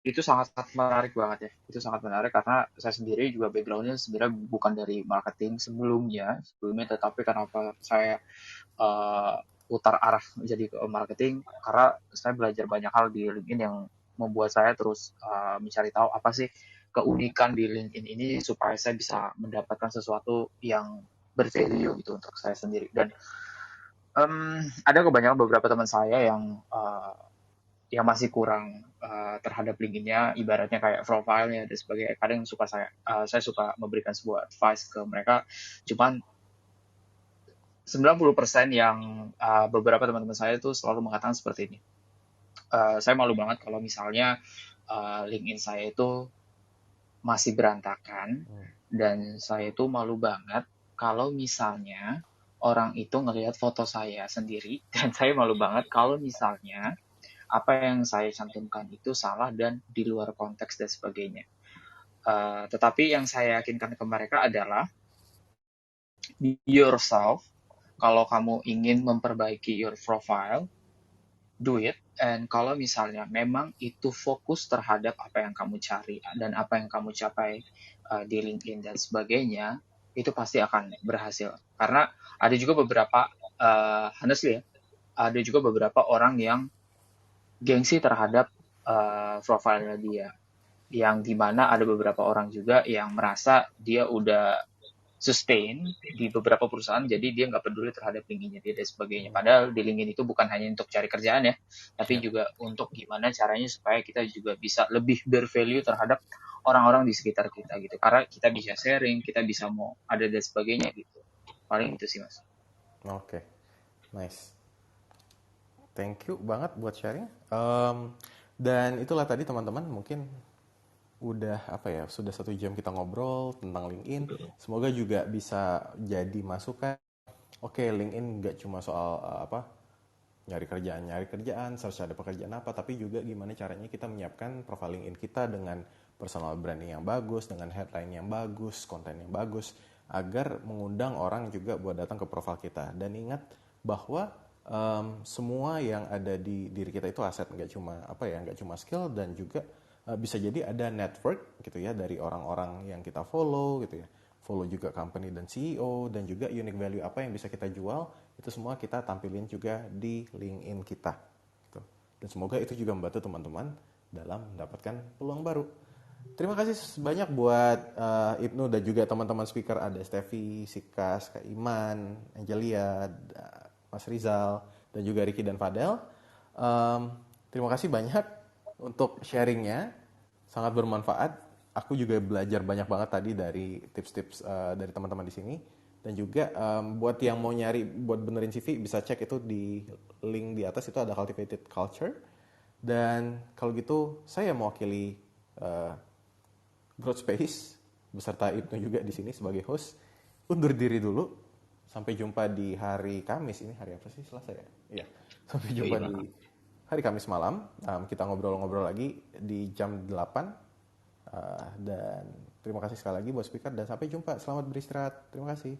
itu sangat menarik banget ya. Itu sangat menarik karena saya sendiri juga backgroundnya sebenarnya bukan dari marketing sebelumnya, tetapi kenapa saya putar arah menjadi ke marketing, karena saya belajar banyak hal di LinkedIn yang membuat saya terus mencari tahu apa sih keunikan di LinkedIn ini supaya saya bisa mendapatkan sesuatu yang bervalue gitu untuk saya sendiri. Dan ada kebanyakan beberapa teman saya yang masih kurang terhadap LinkedIn-nya, ibaratnya kayak profilnya dan sebagainya. Kadang saya suka memberikan sebuah advice ke mereka, cuman 90% yang beberapa teman-teman saya itu selalu mengatakan seperti ini. Saya malu banget kalau misalnya LinkedIn saya itu masih berantakan, dan saya itu malu banget kalau misalnya orang itu ngelihat foto saya sendiri dan saya malu banget kalau misalnya apa yang saya cantumkan itu salah dan di luar konteks dan sebagainya. Tetapi yang saya yakinkan ke mereka adalah be yourself. Kalau kamu ingin memperbaiki your profile, do it. And kalau misalnya memang itu fokus terhadap apa yang kamu cari dan apa yang kamu capai di LinkedIn dan sebagainya, itu pasti akan berhasil. Karena ada juga beberapa, honestly ya, ada juga beberapa orang yang gengsi terhadap profilnya dia. Yang dimana ada beberapa orang juga yang merasa dia udah sustain di beberapa perusahaan, jadi dia nggak peduli terhadap LinkedIn dia dan sebagainya. Padahal di LinkedIn itu bukan hanya untuk cari kerjaan ya, tapi juga untuk gimana caranya supaya kita juga bisa lebih bervalue terhadap orang-orang di sekitar kita gitu. Karena kita bisa sharing, kita bisa mau ada dan sebagainya gitu. Paling itu sih Mas. Oke, nice. Thank you banget buat sharing. Dan itulah tadi teman-teman, mungkin udah sudah 1 jam kita ngobrol tentang LinkedIn. Semoga juga bisa jadi masukan. Oke, LinkedIn nggak cuma soal nyari kerjaan, search ada pekerjaan apa, tapi juga gimana caranya kita menyiapkan profile LinkedIn kita dengan personal branding yang bagus, dengan headline yang bagus, konten yang bagus, agar mengundang orang juga buat datang ke profile kita. Dan ingat bahwa semua yang ada di diri kita itu aset, nggak cuma skill, dan juga bisa jadi ada network gitu ya dari orang-orang yang kita follow gitu ya. Follow juga company dan CEO, dan juga unique value apa yang bisa kita jual, itu semua kita tampilin juga di LinkedIn kita gitu. Dan semoga itu juga membantu teman-teman dalam mendapatkan peluang baru. Terima kasih banyak buat Ibnu dan juga teman-teman speaker, ada Steffi, Sikas, Kak Iman, Angelia, Mas Rizal, dan juga Ricky dan Fadel. Terima kasih banyak untuk sharingnya, sangat bermanfaat. Aku juga belajar banyak banget tadi dari tips-tips dari teman-teman di sini. Dan juga buat yang mau nyari buat benerin CV, bisa cek itu di link di atas, itu ada Cultivated Culture. Dan kalau gitu saya mewakili Growth Space beserta Ibnu juga di sini sebagai host, undur diri dulu. Sampai jumpa di hari Kamis. Ini hari apa sih? Selasa ya? Iya. Sampai jumpa di hari Kamis malam. Kita ngobrol-ngobrol lagi di jam 8. Dan terima kasih sekali lagi buat speaker, dan sampai jumpa. Selamat beristirahat. Terima kasih.